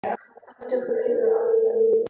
Just a few.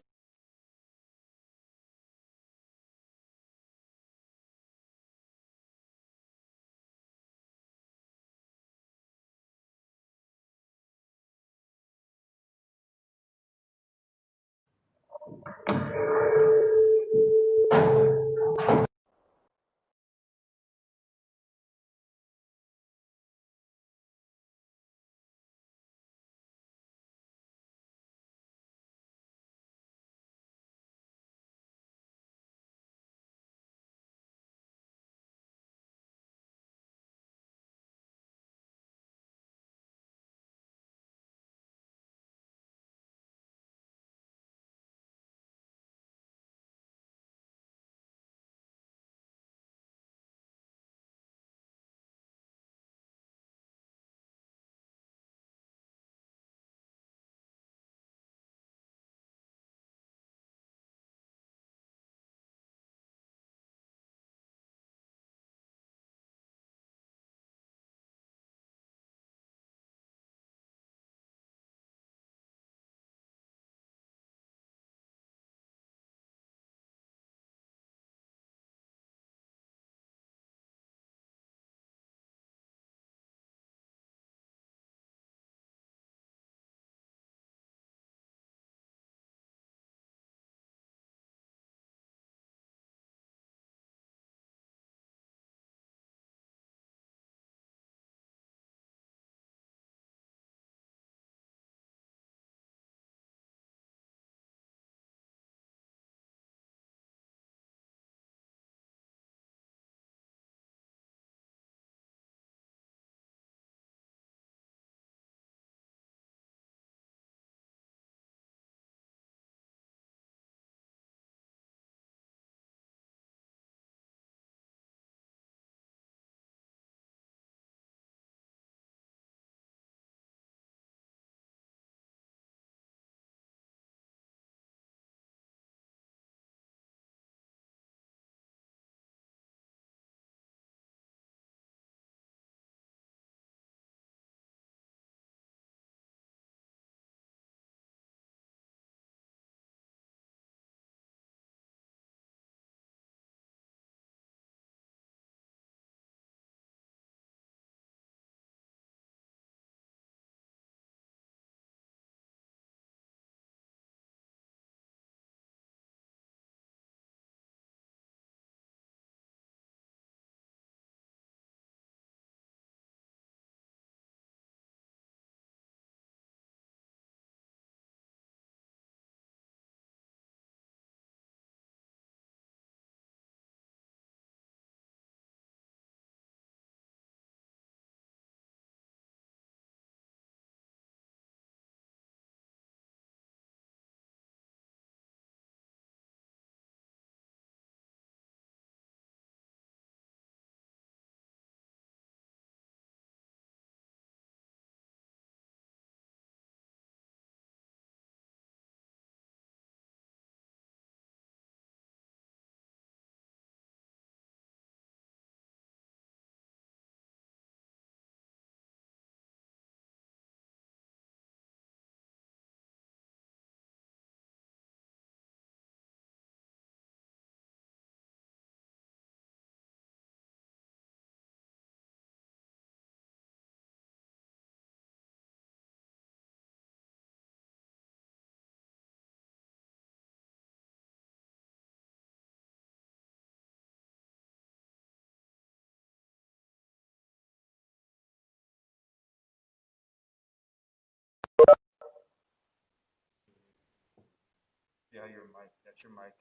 Yeah, your mic. That's your mic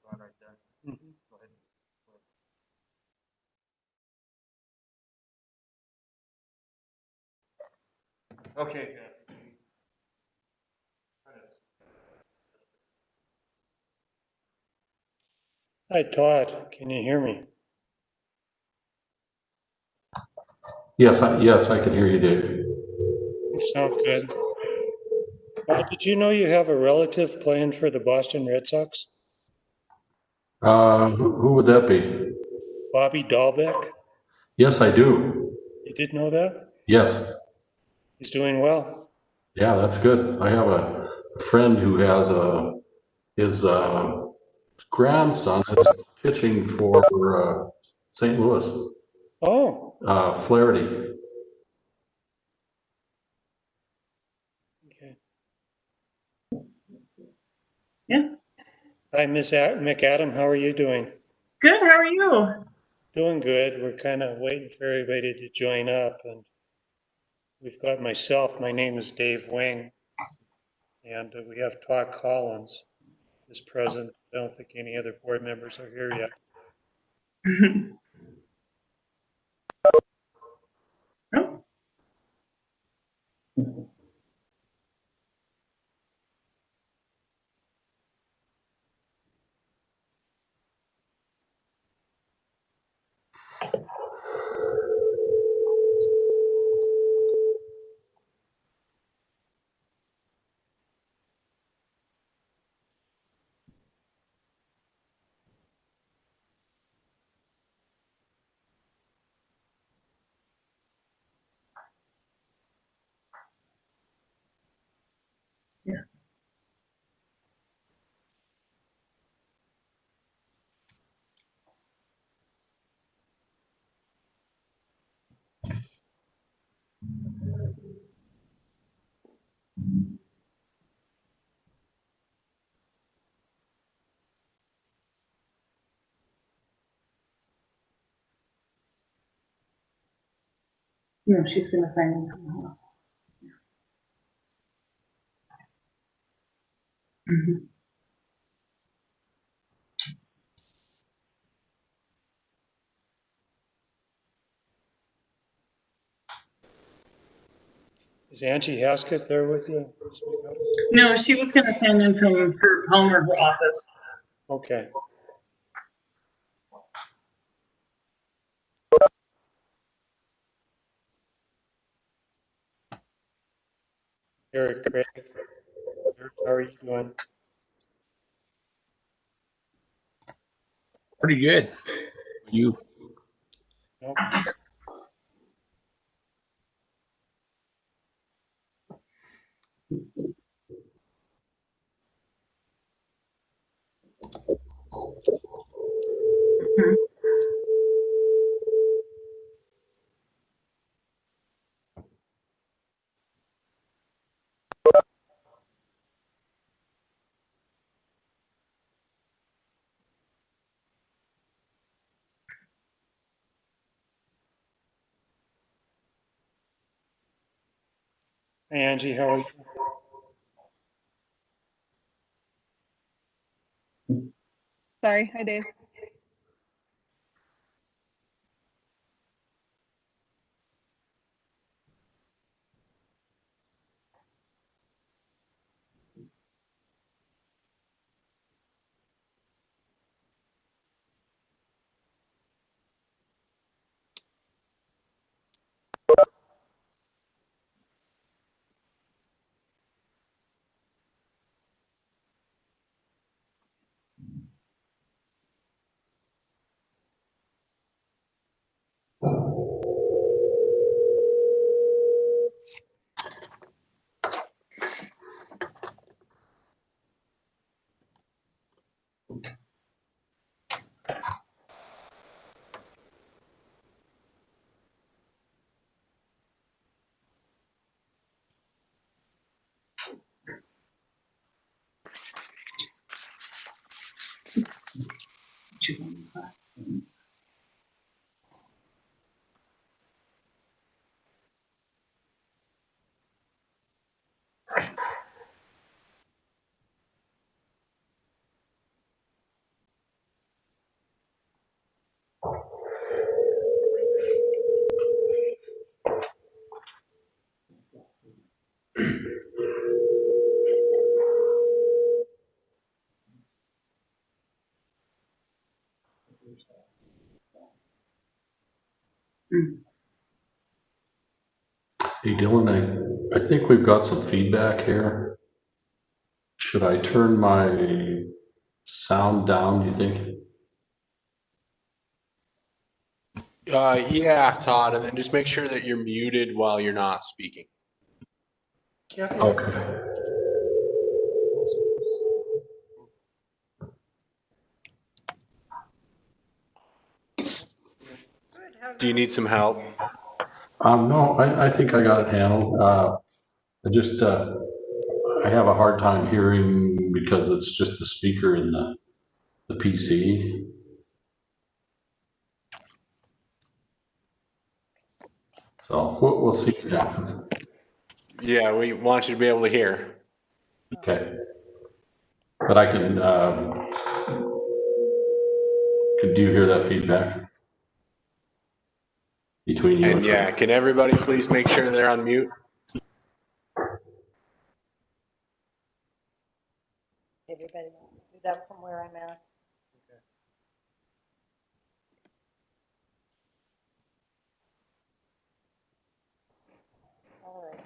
icon right there. Go ahead. Okay, good. Hi, Todd. Can you hear me? Yes, I can hear you, Dave. Sounds good. Did you know you have a relative playing for the Boston Red Sox? Who would that be? Bobby Dahlbeck? Yes, I do. You did know that? Yes. He's doing well. Yeah, that's good. I have a friend who has his grandson is pitching for St. Louis, Oh, Flaherty. okay. Yeah. Hi, Miss McAdam. How are you doing? Good. How are you? Doing good. We're kind of waiting for everybody to join up, and we've got myself. My name is Dave Wing, and we have Todd Collins is present. I don't think any other board members are here yet. Oh, yeah. No, she's going to sign in from the hall. Mhm. Is Angie Haskett there with you, Ms. McAdam? No, she was going to sign in from her home or her office. Okay. Eric Craig. Eric, how are you doing? Pretty good. You? No? Mhm. Hey, Angie, how are you? Sorry, hi Dave. Mm. Hey, Dylan, I think we've got some feedback here. Should I turn my sound down, you think? Yeah, Todd, and then just make sure that you're muted while you're not speaking. Okay. Do you need some help? No, I think I got it handled. I just, I have a hard time hearing because it's just the speaker in the PC. So we'll see what happens. Yeah, we want you to be able to hear. Okay. But I can, do you hear that feedback? Between you And yeah, can everybody please make sure they're on mute? Everybody do that from where I'm at. All right.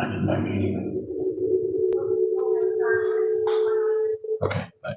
I'm in my meeting. Okay, bye.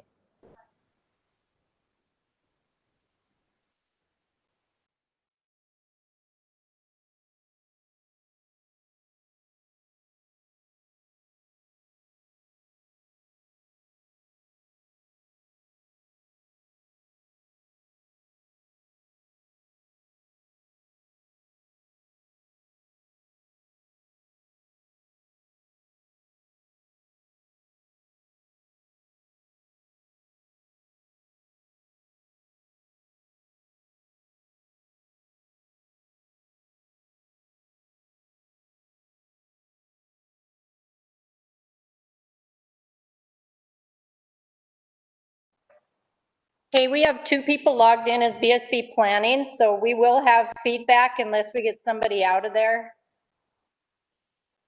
Okay, we have 2 people logged in as BSB planning, so we will have feedback unless we get somebody out of there.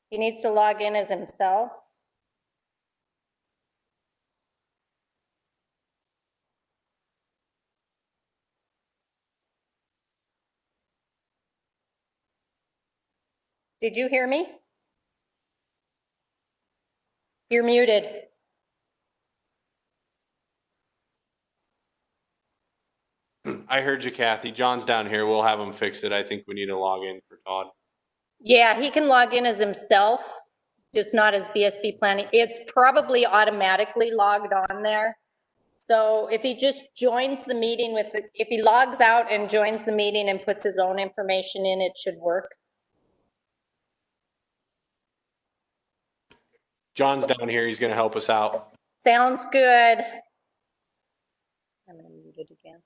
He needs to log in as himself. Did you hear me? You're muted. I heard you, Kathy. John's down here. We'll have him fix it. I think we need to log in for Todd. Yeah, he can log in as himself, just not as BSB planning. It's probably automatically logged on there. So if he just joins the meeting if he logs out and joins the meeting and puts his own information in, it should work. John's down here. He's going to help us out. Sounds good. I'm gonna mute it again.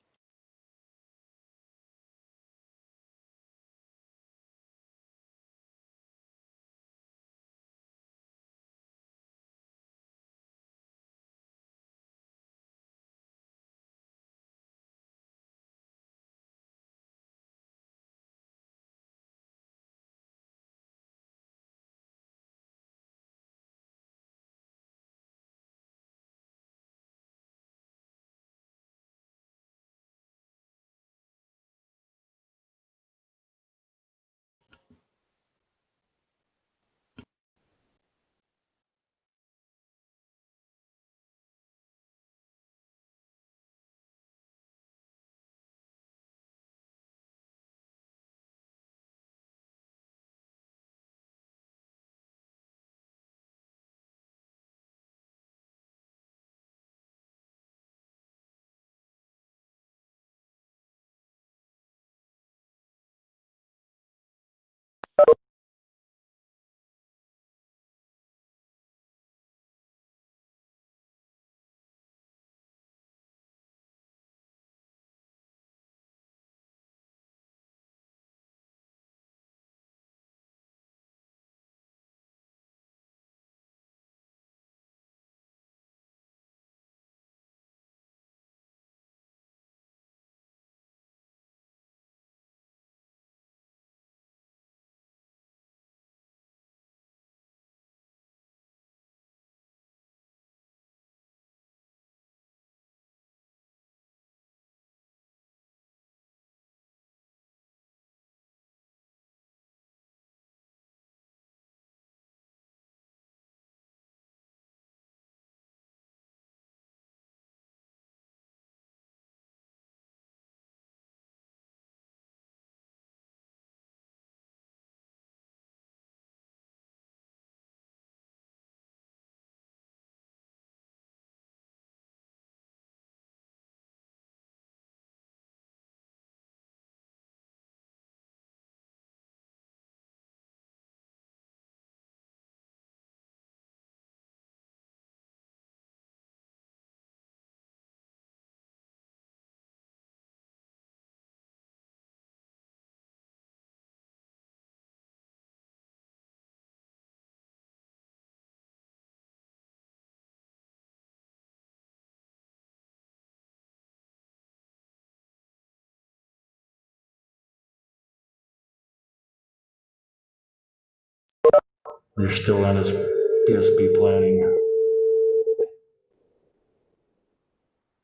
You're still in his PSP planning.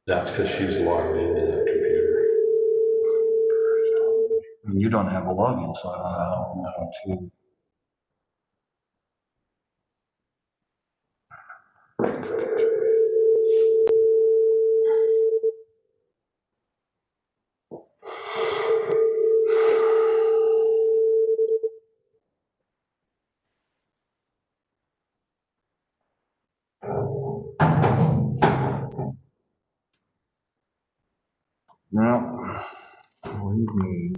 That's because she's logged into that computer. You don't have a login, so I don't know how to. No. Believe me.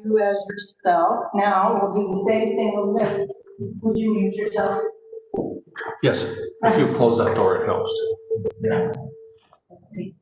you as yourself. Now, we'll do the same thing with Nick. Would you mute yourself? Yes, if you close that door, it helps. Let's see.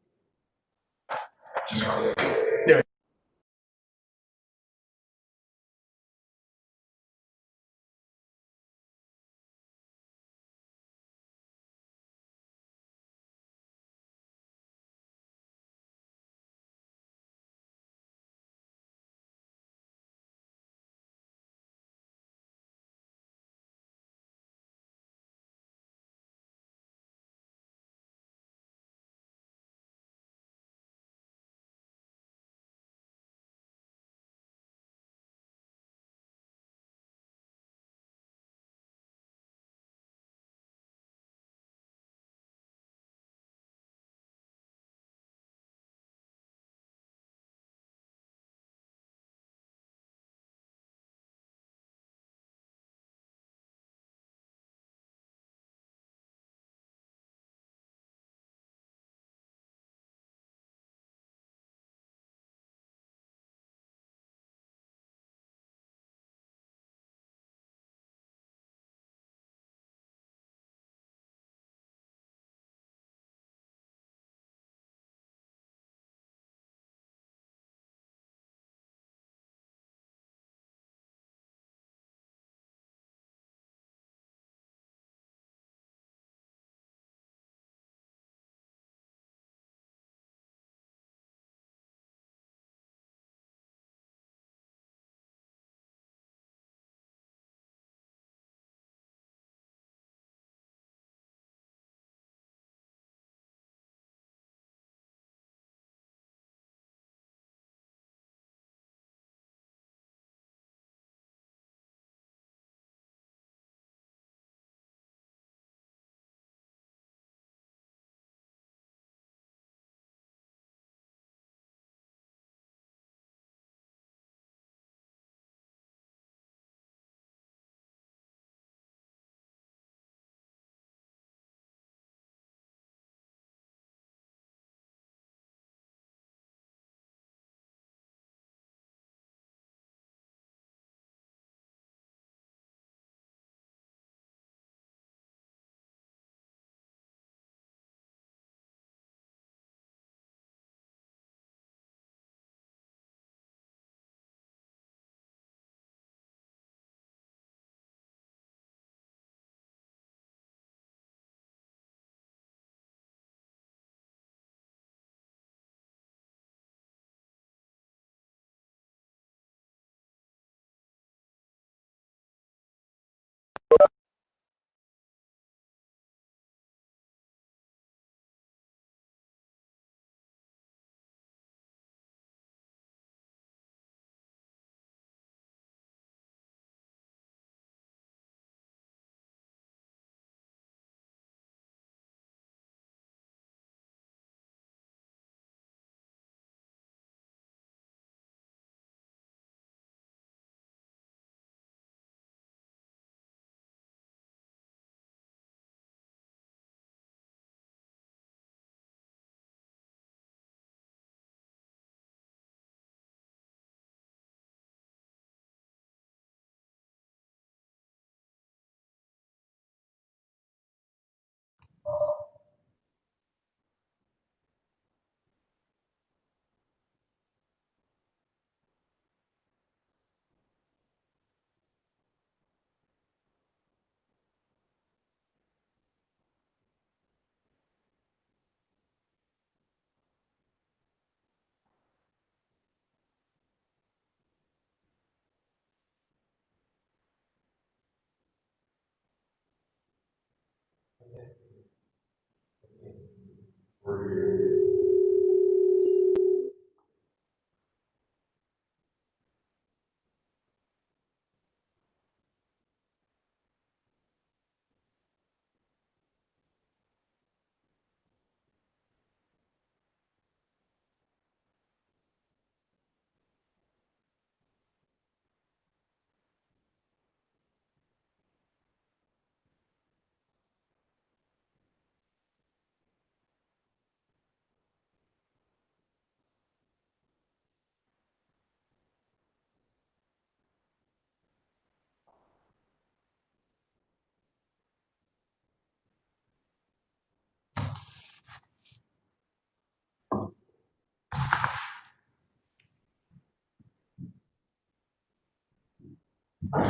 There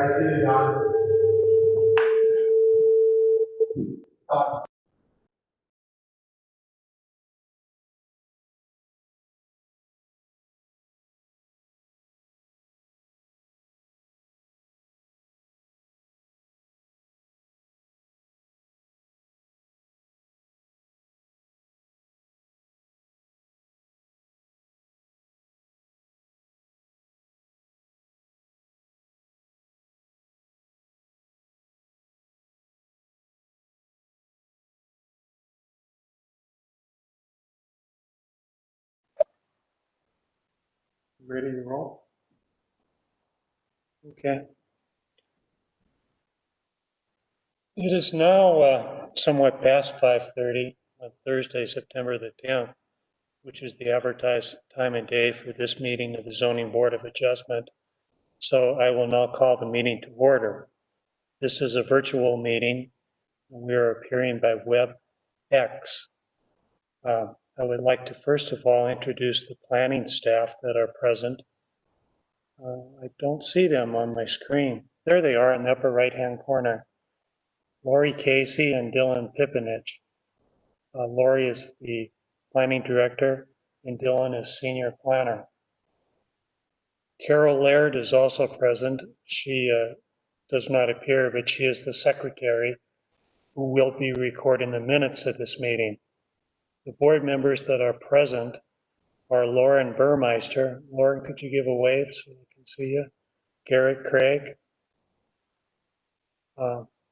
I see it, Don. Ready to roll? Okay. It is now somewhat past 5:30 on Thursday, September the 10th, which is the advertised time and day for this meeting of the Zoning Board of Adjustment. So I will now call the meeting to order. This is a virtual meeting. We are appearing by WebEx. I would like to first of all introduce the planning staff that are present. I don't see them on my screen. There they are in the upper right-hand corner. Lori Casey and Dylan Pipinich. Lori is the planning director and Dylan is senior planner. Carol Laird is also present. She does not appear, but she is the secretary who will be recording the minutes of this meeting. The board members that are present are Lauren Burmeister. Lauren, could you give a wave so we can see you? Garrett Craig,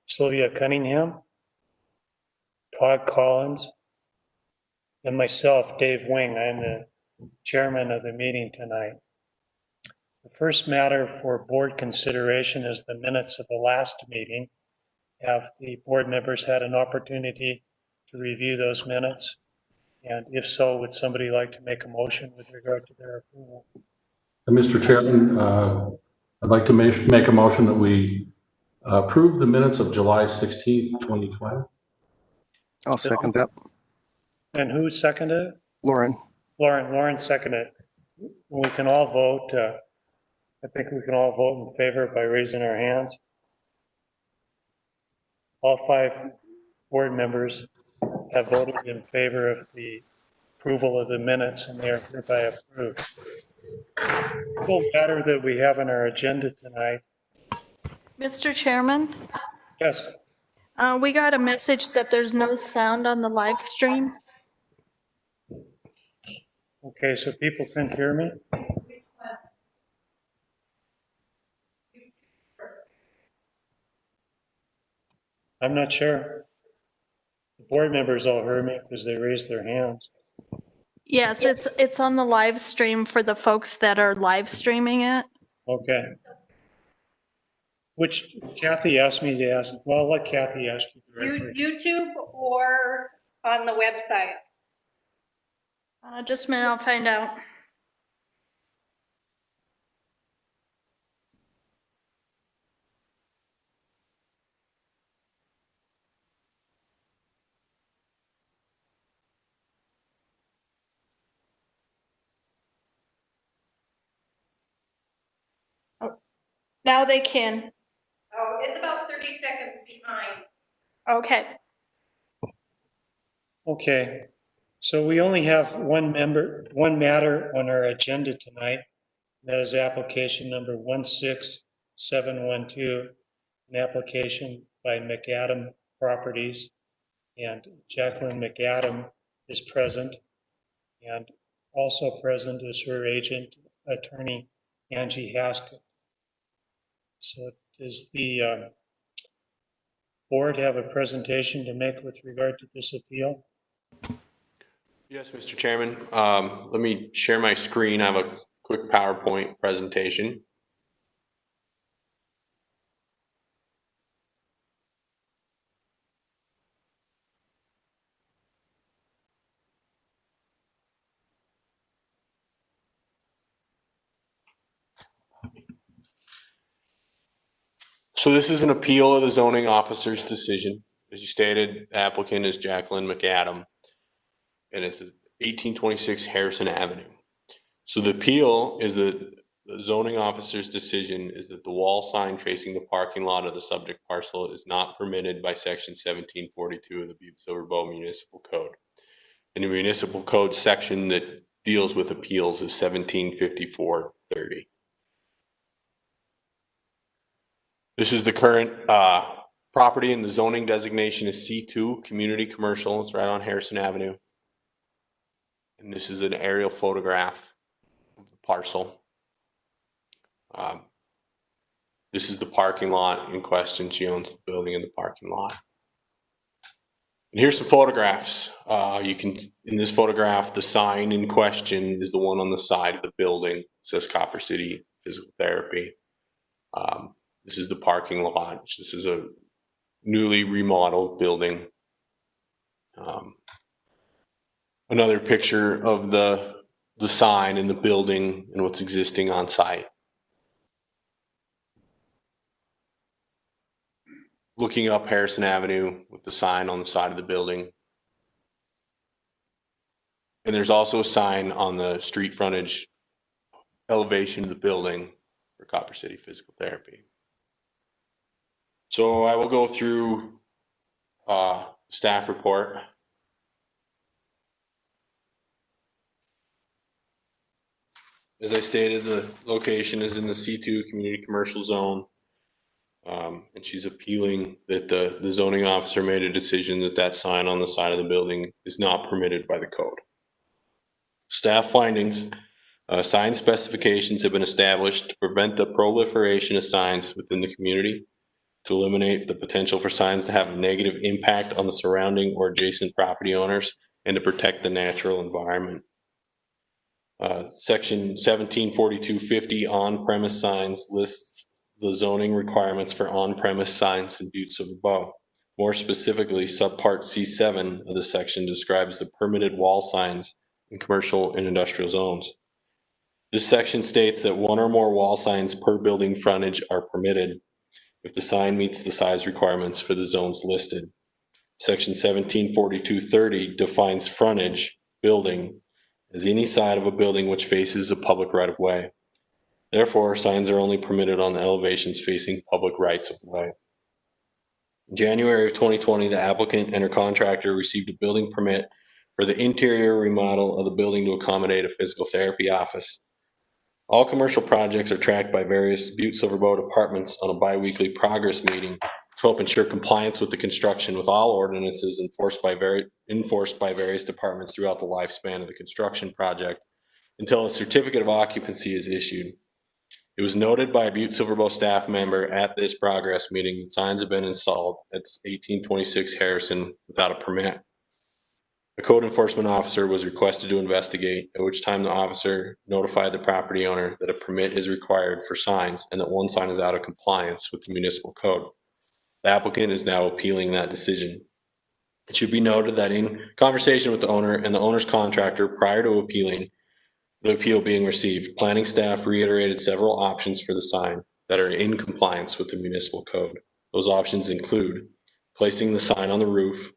Sylvia Cunningham, Todd Collins, and myself, Dave Wing. I'm the chairman of the meeting tonight. The first matter for board consideration is the minutes of the last meeting. Have the board members had an opportunity to review those minutes? And if so, would somebody like to make a motion with regard to their approval? Mr. Chairman, I'd like to make a motion that we approve the minutes of July 16th, 2020. I'll second that. And who seconded it? Lauren. Lauren seconded it. We can all vote. I think we can all vote in favor by raising our hands. All 5 board members have voted in favor of the approval of the minutes and they are hereby approved. The matter that we have on our agenda tonight. Mr. Chairman, Yes. we got a message that there's no sound on the live stream. Okay, so people couldn't hear me? I'm not sure. The board members all heard me because they raised their hands. Yes, it's on the live stream for the folks that are live streaming it. Okay. Which Kathy asked me to ask. Well, I'll let Kathy ask you directly. YouTube or on the website? Just a minute, I'll find out. Oh, now they can. Oh, it's about 30 seconds behind. Okay. Okay. So we only have one matter on our agenda tonight. That is application number 16712, an application by McAdam Properties. And Jacqueline McAdam is present. And also present is her agent, attorney Angie Haskell. So does the board have a presentation to make with regard to this appeal? Yes, Mr. Chairman. Let me share my screen. I have a quick PowerPoint presentation. So this is an appeal of the zoning officer's decision. As you stated, the applicant is Jacqueline McAdam. And it's 1826 Harrison Avenue. So the appeal is that the zoning officer's decision is that the wall sign facing the parking lot of the subject parcel is not permitted by section 1742 of the Butte-Silver Municipal Code. And the municipal code section that deals with appeals is 1754-30. This is the current property, and the zoning designation is C2, community commercial. It's right on Harrison Avenue. And this is an aerial photograph of the parcel. This is the parking lot in question. She owns the building in the parking lot. And here's some photographs. You can, in this photograph, the sign in question is the one on the side of the building. It says Copper City Physical Therapy. This is the parking lot. This is a newly remodeled building. Another picture of the sign in the building and what's existing on site. Looking up Harrison Avenue with the sign on the side of the building. And there's also a sign on the street frontage elevation of the building for Copper City Physical Therapy. So I will go through staff report. As I stated, the location is in the C2 community commercial zone. And she's appealing that the zoning officer made a decision that that sign on the side of the building is not permitted by the code. Staff findings, sign specifications have been established to prevent the proliferation of signs within the community, to eliminate the potential for signs to have a negative impact on the surrounding or adjacent property owners, and to protect the natural environment. Section 174250 on-premise signs lists the zoning requirements for on-premise signs in Butte-Silver. More specifically, subpart C7 of the section describes the permitted wall signs in commercial and industrial zones. This section states that one or more wall signs per building frontage are permitted if the sign meets the size requirements for the zones listed. Section 1742-30 defines frontage building as any side of a building which faces a public right-of-way. Therefore, signs are only permitted on the elevations facing public rights-of-way. In January of 2020, the applicant and her contractor received a building permit for the interior remodel of the building to accommodate a physical therapy office. All commercial projects are tracked by various Butte-Silver departments on a bi-weekly progress meeting to help ensure compliance with the construction with all ordinances enforced by various departments throughout the lifespan of the construction project until a certificate of occupancy is issued. It was noted by a Butte-Silver staff member at this progress meeting that signs have been installed at 1826 Harrison without a permit. A code enforcement officer was requested to investigate, at which time the officer notified the property owner that a permit is required for signs and that one sign is out of compliance with the municipal code. The applicant is now appealing that decision. It should be noted that in conversation with the owner and the owner's contractor prior to appealing, the appeal being received, planning staff reiterated several options for the sign that are in compliance with the municipal code. Those options include placing the sign on the roof,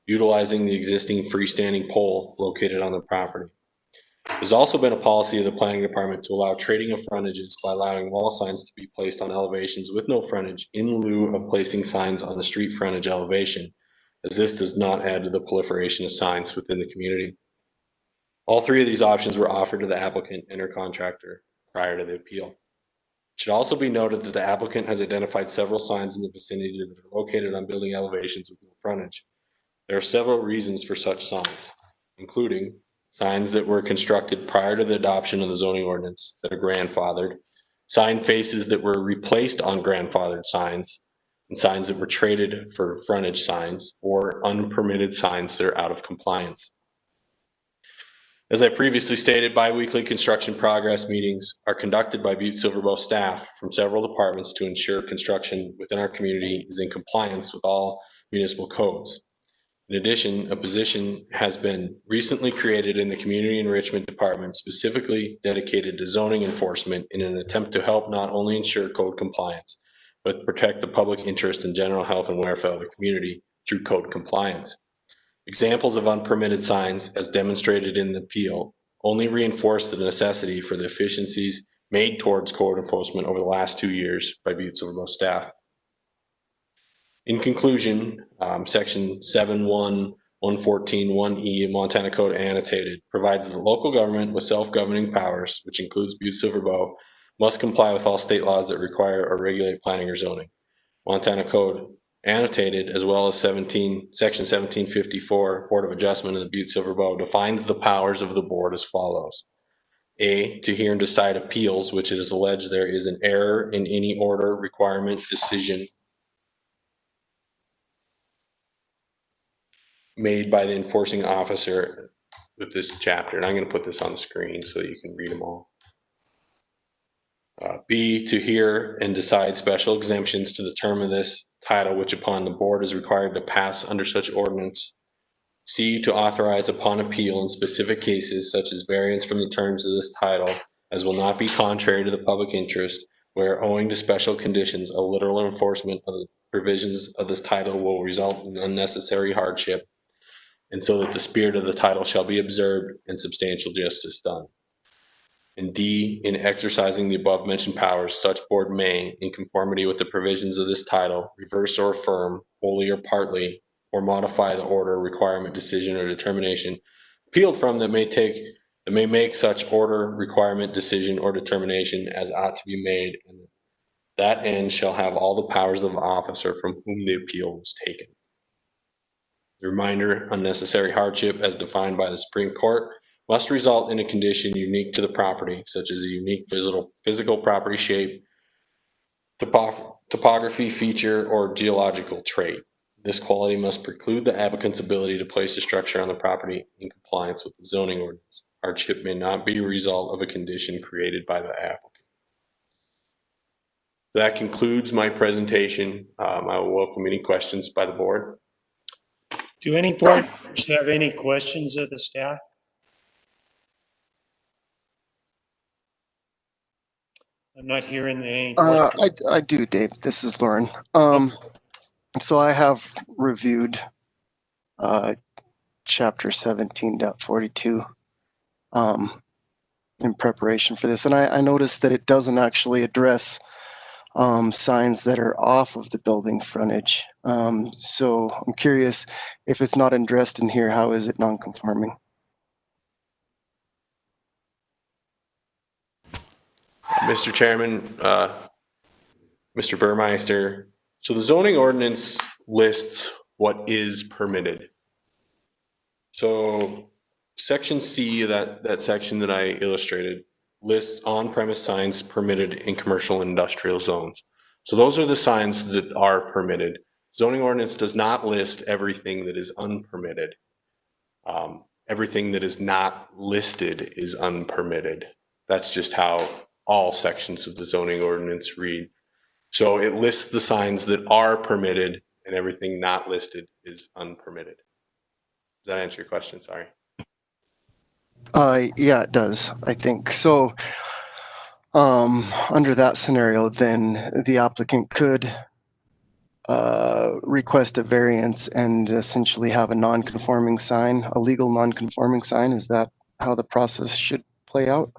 utilizing the existing freestanding pole located on the property. There's also been a policy of the planning department to allow trading of frontages by allowing wall signs to be placed on elevations with no frontage in lieu of placing signs on the street frontage elevation, as this does not add to the proliferation of signs within the community. All three of these options were offered to the applicant and her contractor prior to the appeal. It should also be noted that the applicant has identified several signs in the vicinity that are located on building elevations with no frontage. There are several reasons for such signs, including signs that were constructed prior to the adoption of the zoning ordinance that are grandfathered, sign faces that were replaced on grandfathered signs, and signs that were traded for frontage signs, or unpermitted signs that are out of compliance. As I previously stated, bi-weekly construction progress meetings are conducted by Butte-Silver staff from several departments to ensure construction within our community is in compliance with all municipal codes. In addition, a position has been recently created in the Community Enrichment Department specifically dedicated to zoning enforcement in an attempt to help not only ensure code compliance, but protect the public interest and general health and welfare of the community through code compliance. Examples of unpermitted signs, as demonstrated in the appeal, only reinforce the necessity for the efficiencies made towards code enforcement over the last 2 years by Butte-Silver staff. In conclusion, section 7.1.114.1E Montana Code annotated provides that the local government with self-governing powers, which includes Butte-Silver must comply with all state laws that require or regulate planning or zoning. Montana Code annotated, as well as section 1754 Board of Adjustment of the Butte-Silver defines the powers of the board as follows. A, to hear and decide appeals, which it is alleged there is an error in any order, requirement, decision made by the enforcing officer with this chapter. And I'm going to put this on the screen so that you can read them all. B, to hear and decide special exemptions to the term of this title, which upon the board is required to pass under such ordinance. C, to authorize upon appeal in specific cases such as variance from the terms of this title, as will not be contrary to the public interest, where owing to special conditions, a literal enforcement of the provisions of this title will result in unnecessary hardship, and so that the spirit of the title shall be observed and substantial justice done. And D, in exercising the above mentioned powers, such board may, in conformity with the provisions of this title, reverse or affirm, wholly or partly, or modify the order, requirement, decision, or determination appealed from that may make such order, requirement, decision, or determination as ought to be made, and that end shall have all the powers of the officer from whom the appeal was taken. The reminder, unnecessary hardship as defined by the Supreme Court must result in a condition unique to the property, such as a unique physical property shape, topography, feature, or geological trait. This quality must preclude the applicant's ability to place a structure on the property in compliance with the zoning ordinance. Hardship may not be a result of a condition created by the applicant. That concludes my presentation. I will welcome any questions by the board. Do any board members have any questions of the staff? I'm not hearing any questions. I do, Dave. This is Lauren. So I have reviewed chapter 17.42 in preparation for this, and I noticed that it doesn't actually address signs that are off of the building frontage. So I'm curious, if it's not addressed in here, how is it non-conforming? Mr. Chairman, Mr. Burmeister, so the zoning ordinance lists what is permitted. So section C, that section that I illustrated, lists on-premise signs permitted in commercial and industrial zones. So those are the signs that are permitted. Zoning ordinance does not list everything that is unpermitted. Everything that is not listed is unpermitted. That's just how all sections of the zoning ordinance read. So it lists the signs that are permitted and everything not listed is unpermitted. Does that answer your question? Sorry. Yeah, it does, I think. So under that scenario, then the applicant could request a variance and essentially have a non-conforming sign, a legal non-conforming sign. Is that how the process should play out?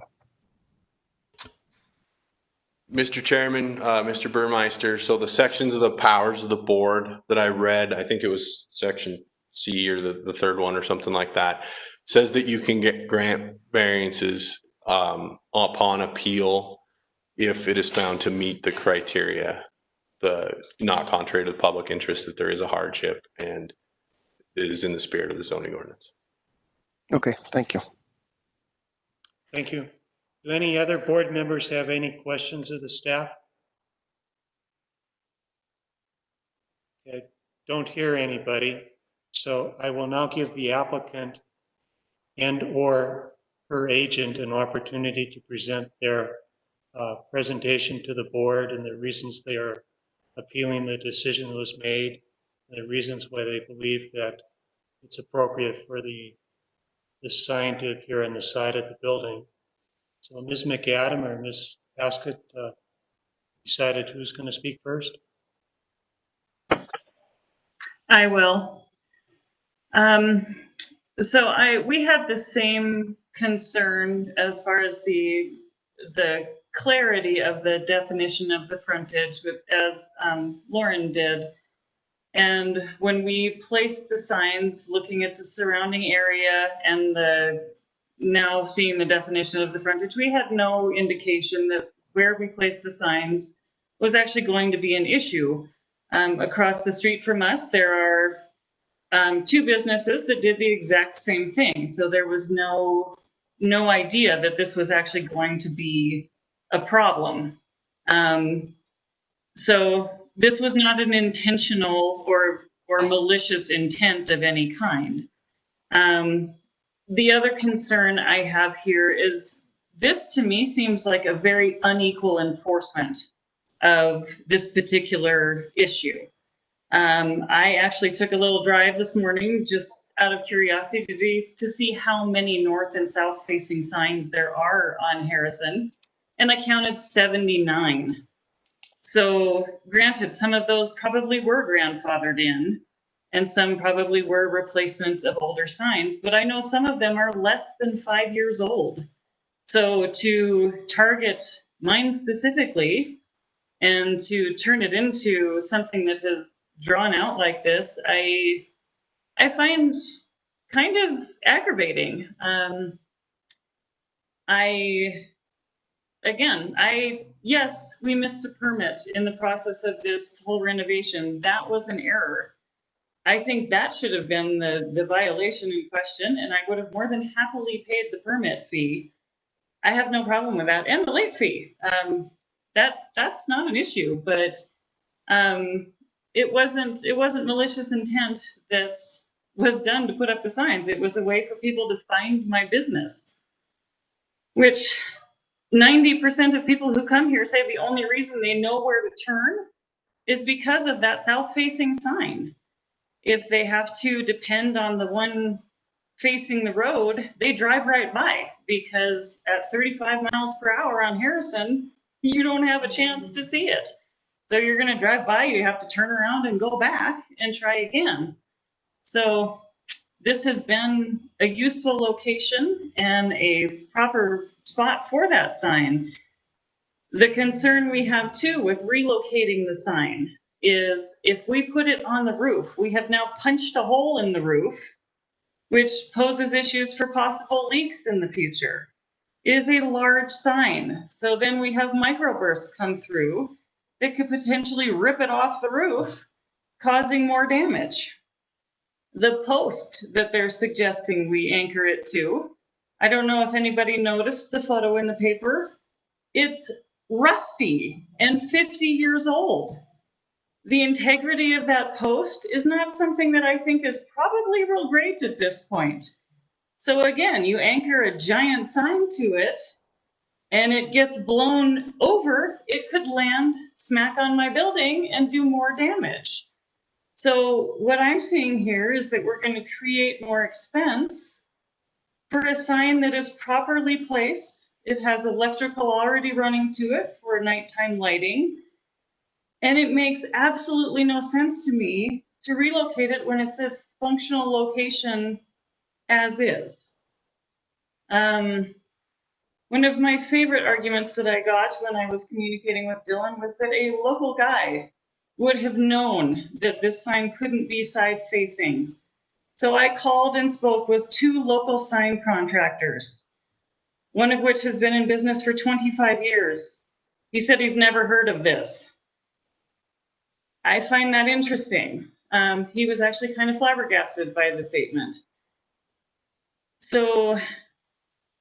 Mr. Chairman, Mr. Burmeister, so the sections of the powers of the board that I read, I think it was section C or the third one or something like that, says that you can grant variances upon appeal if it is found to meet the criteria, not contrary to the public interest, that there is a hardship and it is in the spirit of the zoning ordinance. Okay, thank you. Thank you. Do any other board members have any questions of the staff? Okay, don't hear anybody. So I will now give the applicant and or her agent an opportunity to present their presentation to the board and the reasons they are appealing the decision that was made, and the reasons why they believe that it's appropriate for the sign to appear on the side of the building. So Ms. McAdam or Ms. Baskett decided who's going to speak first. I will. So we had the same concern as far as the clarity of the definition of the frontage as Lauren did. And when we placed the signs, looking at the surrounding area and now seeing the definition of the frontage, we had no indication that where we placed the signs was actually going to be an issue. Across the street from us, there are two businesses that did the exact same thing. So there was no idea that this was actually going to be a problem. So this was not an intentional or malicious intent of any kind. The other concern I have here is this, to me, seems like a very unequal enforcement of this particular issue. I actually took a little drive this morning just out of curiosity to see how many north and south facing signs there are on Harrison, and I counted 79. So granted, some of those probably were grandfathered in, and some probably were replacements of older signs, but I know some of them are less than 5 years old. So to target mine specifically and to turn it into something that is drawn out like this, I find kind of aggravating. Yes, we missed a permit in the process of this whole renovation. That was an error. I think that should have been the violation in question, and I would have more than happily paid the permit fee. I have no problem with that, and the late fee. That's not an issue, but it wasn't malicious intent that was done to put up the signs. It was a way for people to find my business, which 90% of people who come here say the only reason they know where to turn is because of that south-facing sign. If they have to depend on the one facing the road, they drive right by, because at 35 miles per hour on Harrison, you don't have a chance to see it. So you're going to drive by, you have to turn around and go back and try again. So this has been a useful location and a proper spot for that sign. The concern we have too with relocating the sign is if we put it on the roof, we have now punched a hole in the roof, which poses issues for possible leaks in the future. It is a large sign, so then we have microbursts come through that could potentially rip it off the roof, causing more damage. The post that they're suggesting we anchor it to, I don't know if anybody noticed the photo in the paper. It's rusty and 50 years old. The integrity of that post is not something that I think is probably real great at this point. So again, you anchor a giant sign to it and it gets blown over, it could land smack on my building and do more damage. So what I'm seeing here is that we're going to create more expense for a sign that is properly placed. It has electrical already running to it for nighttime lighting. And it makes absolutely no sense to me to relocate it when it's a functional location as is. One of my favorite arguments that I got when I was communicating with Dylan was that a local guy would have known that this sign couldn't be side facing. So I called and spoke with 2 local sign contractors, one of which has been in business for 25 years. He said he's never heard of this. I find that interesting. He was actually kind of flabbergasted by the statement. So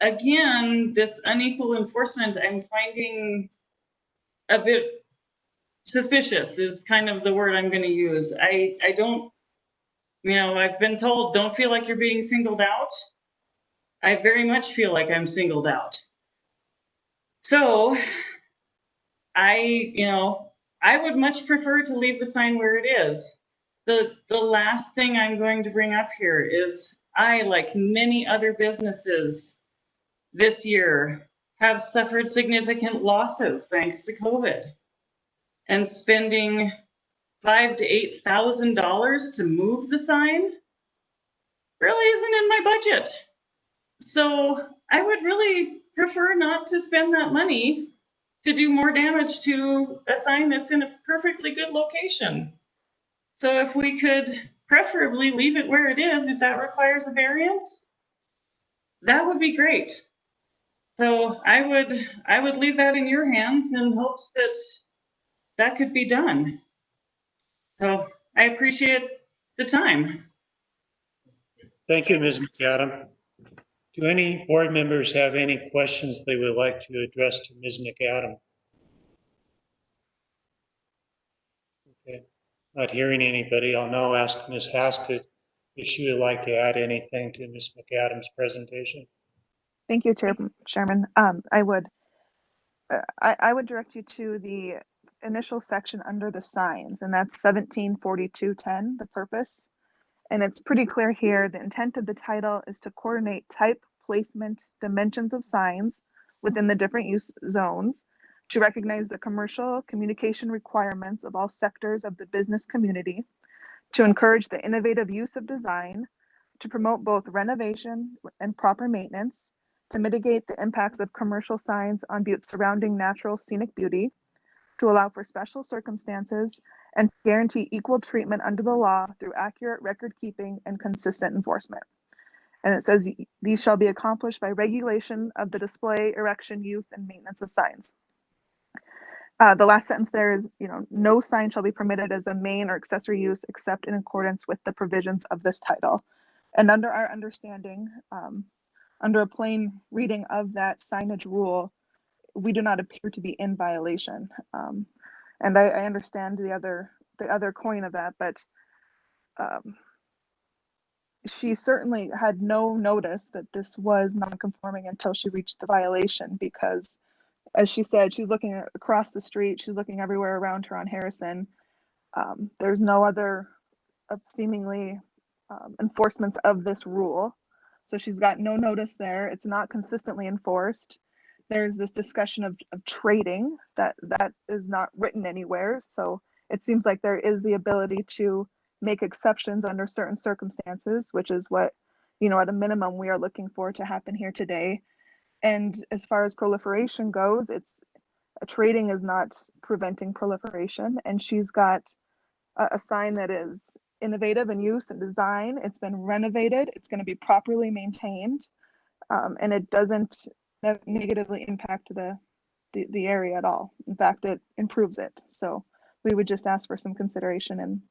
again, this unequal enforcement I'm finding a bit suspicious is kind of the word I'm going to use. I don't, I've been told don't feel like you're being singled out. I very much feel like I'm singled out. So I would much prefer to leave the sign where it is. The last thing I'm going to bring up here is I, like many other businesses this year, have suffered significant losses thanks to COVID. And spending $5,000 to $8,000 to move the sign budget. So I would really prefer not to spend that money to do more damage to a sign that's in a perfectly good location. So if we could preferably leave it where it is, if that requires a variance, that would be great. So I would leave that in your hands in hopes that that could be done. So I appreciate the time. Thank you, Ms. McAdam. Do any board members have any questions they would like to address to Ms. McAdam? Okay, not hearing anybody, I'll now ask Ms. Haskett if she would like to add anything to Ms. McAdam's presentation. Thank you, Chairman. I would direct you to the initial section under the signs, and that's 174210, the purpose. And it's pretty clear here, the intent of the title is to coordinate type, placement, dimensions of signs within the different use zones, to recognize the commercial communication requirements of all sectors of the business community, to encourage the innovative use of design, to promote both renovation and proper maintenance, to mitigate the impacts of commercial signs on Butte's surrounding natural scenic beauty, to allow for special circumstances, and guarantee equal treatment under the law through accurate record keeping and consistent enforcement. And it says these shall be accomplished by regulation of the display, erection, use, and maintenance of signs. The last sentence there is, no sign shall be permitted as a main or accessory use except in accordance with the provisions of this title. And under our understanding, under a plain reading of that signage rule, we do not appear to be in violation. And I understand the other coin of that, but she certainly had no notice that this was non-conforming until she reached the violation, because as she said, she's looking across the street, she's looking everywhere around her on Harrison. There's no other seemingly enforcements of this rule. So she's got no notice there. It's not consistently enforced. There's this discussion of trading that is not written anywhere. So it seems like there is the ability to make exceptions under certain circumstances, which is what, at a minimum we are looking for to happen here today. And as far as proliferation goes, trading is not preventing proliferation. And she's got a sign that is innovative in use and design. It's been renovated. It's going to be properly maintained, and it doesn't negatively impact the area at all. In fact, it improves it. So we would just ask for some consideration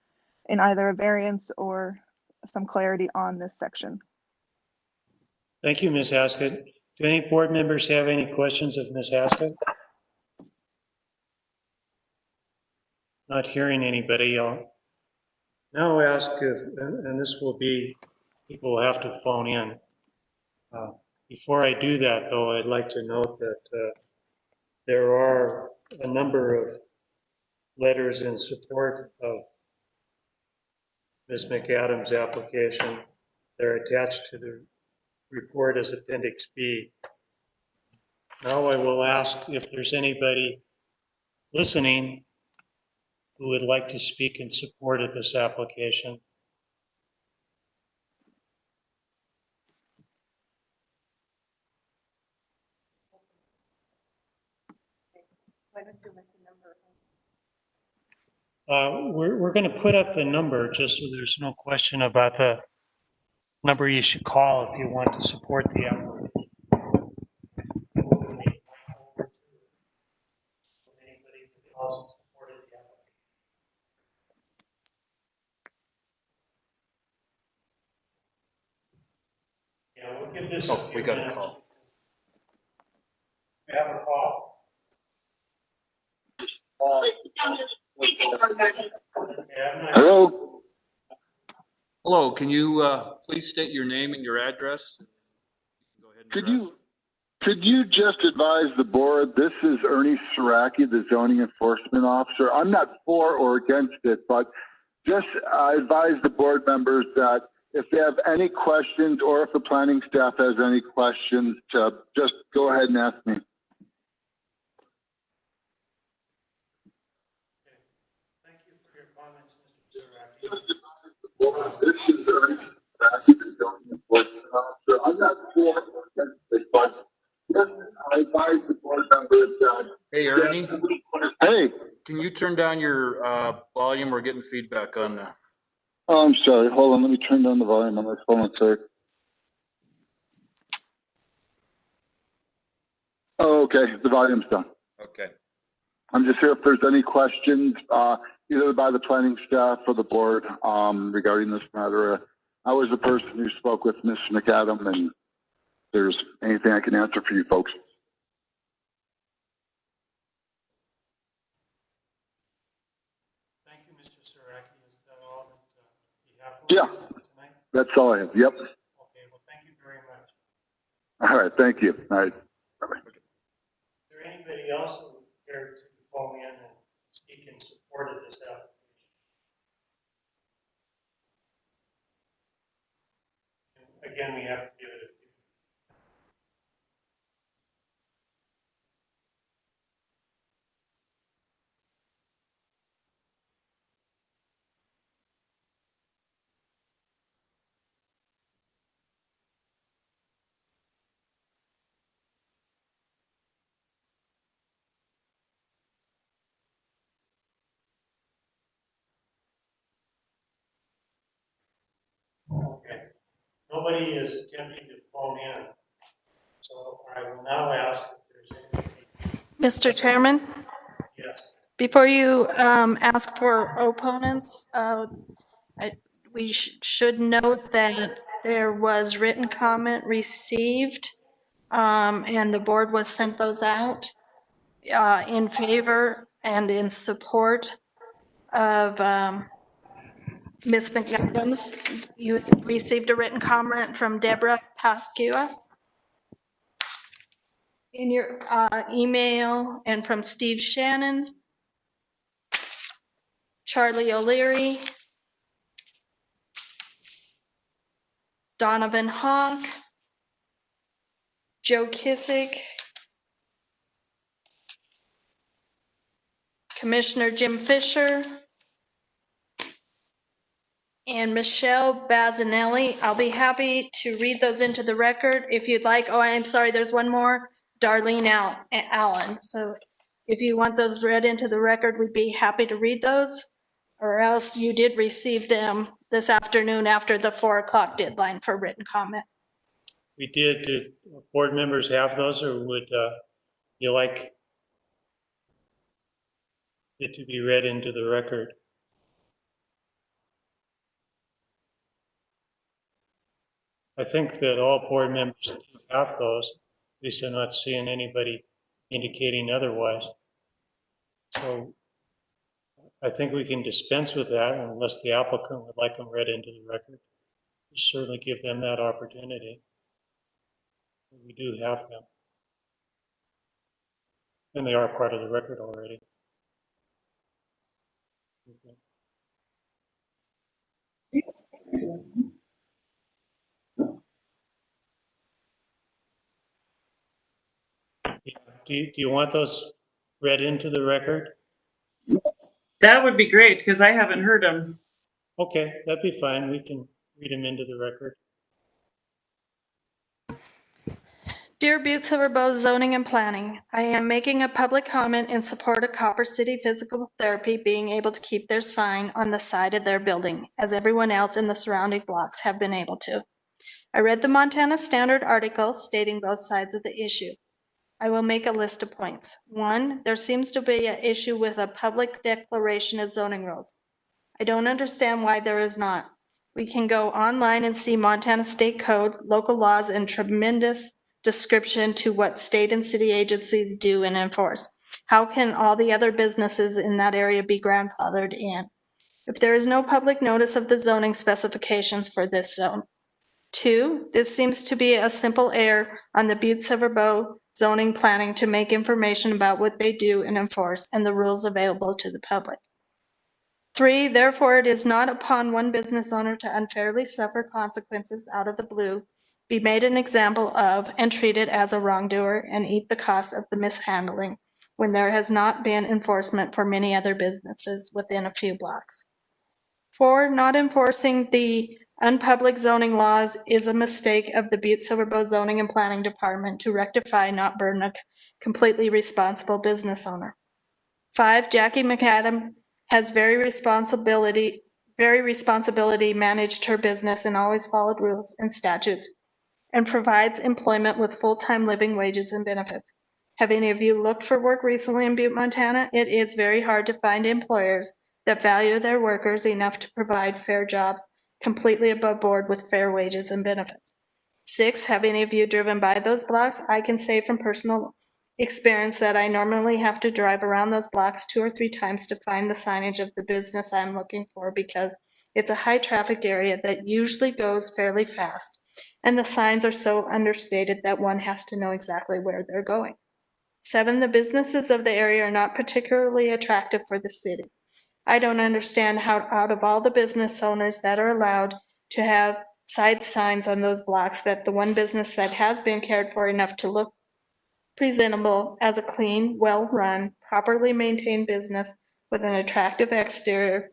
in either a variance or some clarity on this section. Thank you, Ms. Haskett. Do any board members have any questions of Ms. Haskett? Not hearing anybody. I'll now ask if, and this will be, people will have to phone in. Before I do that, though, I'd like to note that there are a number of letters in support of Ms. McAdam's application. They're attached to the report as Appendix B. Now I will ask if there's anybody listening who would like to speak in support of this application. We're going to put up the number just so there's no question about the number you should call if you want to support the application. Yeah, we'll give this. Oh, we got a call. We have a call. Hello? Hello, can you please state your name and your address? Go ahead and address. Could you just advise the board, this is Ernie Saraki, the zoning enforcement officer. I'm not for or against it, but just advise the board members that if they have any questions or if the planning staff has any questions, to just go ahead and ask me. Thank you for your comments, Mr. Saraki. This is Ernie Saraki, the zoning enforcement officer. can you turn down your volume? We're getting feedback on that. Oh, I'm sorry. Hold on. Let me turn down the volume on my phone. Sorry. Oh, okay. The volume's done. Okay. I'm just here if there's any questions, either by the planning staff or the board regarding this matter. I was the person who spoke with Ms. McAdam, and if there's anything I can answer for you folks. Thank you, Mr. Saraki. Is that all that you have for Yeah, us tonight? that's all I have. Yep. Okay, well, thank you very much. All right. Thank you. All right. Bye-bye. Is there anybody else who would care to call in and speak in support of this application? And again, we have to give it a few. Okay. Nobody is attempting to phone in. So I will now ask if there's anybody. Mr. Chairman, Yes. before you ask for opponents, we should note that there was written comment received, and the board was sent those out in favor and in support of Ms. McAdams. You received a written comment from Deborah Pascua in your email, and from Steve Shannon, Charlie O'Leary, Donovan Hawk, Joe Kissick, Commissioner Jim Fisher, and Michelle Bazinelli. I'll be happy to read those into the record if you'd like. Oh, I'm sorry, there's one more, Darlene Allen. So if you want those read into the record, we'd be happy to read those, or else you did receive them this afternoon after the 4 o'clock deadline for written comment. We did. Did board members have those, or would you like it to be read into the record? I think that all board members have those. At least I'm not seeing anybody indicating otherwise. So I think we can dispense with that unless the applicant would like them read into the record. We certainly give them that opportunity. We do have them. And they are part of the record already. Okay. Yeah. Do you want those read into the record? That would be great, because I haven't heard them. Okay, that'd be fine. We can read them into the record. Dear Butte-Silver Zoning and Planning, I am making a public comment in support of Copper City Physical Therapy being able to keep their sign on the side of their building, as everyone else in the surrounding blocks have been able to. I read the Montana Standard article stating both sides of the issue. I will make a list of points. 1, there seems to be an issue with a public declaration of zoning rules. I don't understand why there is not. We can go online and see Montana State Code, local laws, and tremendous description to what state and city agencies do and enforce. How can all the other businesses in that area be grandfathered in? If there is no public notice of the zoning specifications for this zone. 2, this seems to be a simple error on the Butte-Silver zoning planning to make information about what they do and enforce and the rules available to the public. 3, therefore it is not upon one business owner to unfairly suffer consequences out of the blue, be made an example of, and treated as a wrongdoer and eat the cost of the mishandling when there has not been enforcement for many other businesses within a few blocks. 4, not enforcing the unpublic zoning laws is a mistake of the Butte-Silver Zoning and Planning Department to rectify, not burden a completely responsible business owner. 5, Jackie McAdam has very responsibility managed her business and always followed rules and statutes and provides employment with full-time living wages and benefits. Have any of you looked for work recently in Butte, Montana? It is very hard to find employers that value their workers enough to provide fair jobs completely above board with fair wages and benefits. 6, have any of you driven by those blocks? I can say from personal experience that I normally have to drive around those blocks 2 or 3 times to find the signage of the business I'm looking for because it's a high traffic area that usually goes fairly fast, and the signs are so understated that one has to know exactly where they're going. 7, the businesses of the area are not particularly attractive for the city. I don't understand how out of all the business owners that are allowed to have side signs on those blocks that the one business that has been cared for enough to look presentable as a clean, well-run, properly maintained business with an attractive exterior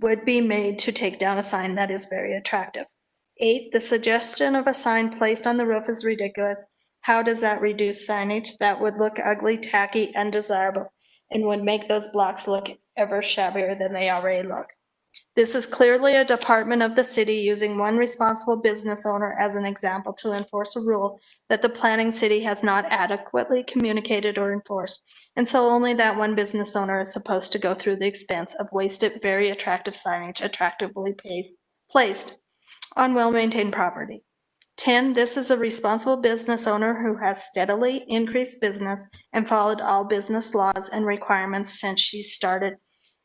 would be made to take down a sign that is very attractive. 8, the suggestion of a sign placed on the roof is ridiculous. How does that reduce signage? That would look ugly, tacky, undesirable, and would make those blocks look ever shabbier than they already look. This is clearly a department of the city using one responsible business owner as an example to enforce a rule that the planning city has not adequately communicated or enforced. And so only that one business owner is supposed to go through the expense of wasted, very attractive signage attractively placed on well-maintained property. 10, this is a responsible business owner who has steadily increased business and followed all business laws and requirements since she started.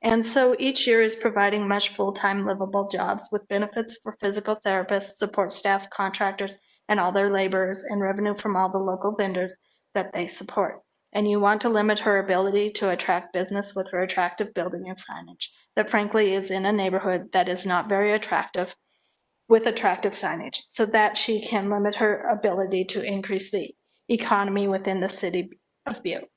And so each year is providing much full-time livable jobs with benefits for physical therapists, support staff, contractors, and all their laborers, and revenue from all the local vendors that they support. And you want to limit her ability to attract business with her attractive building and signage that frankly is in a neighborhood that is not very attractive with attractive signage, so that she can limit her ability to increase the economy within the city of Butte.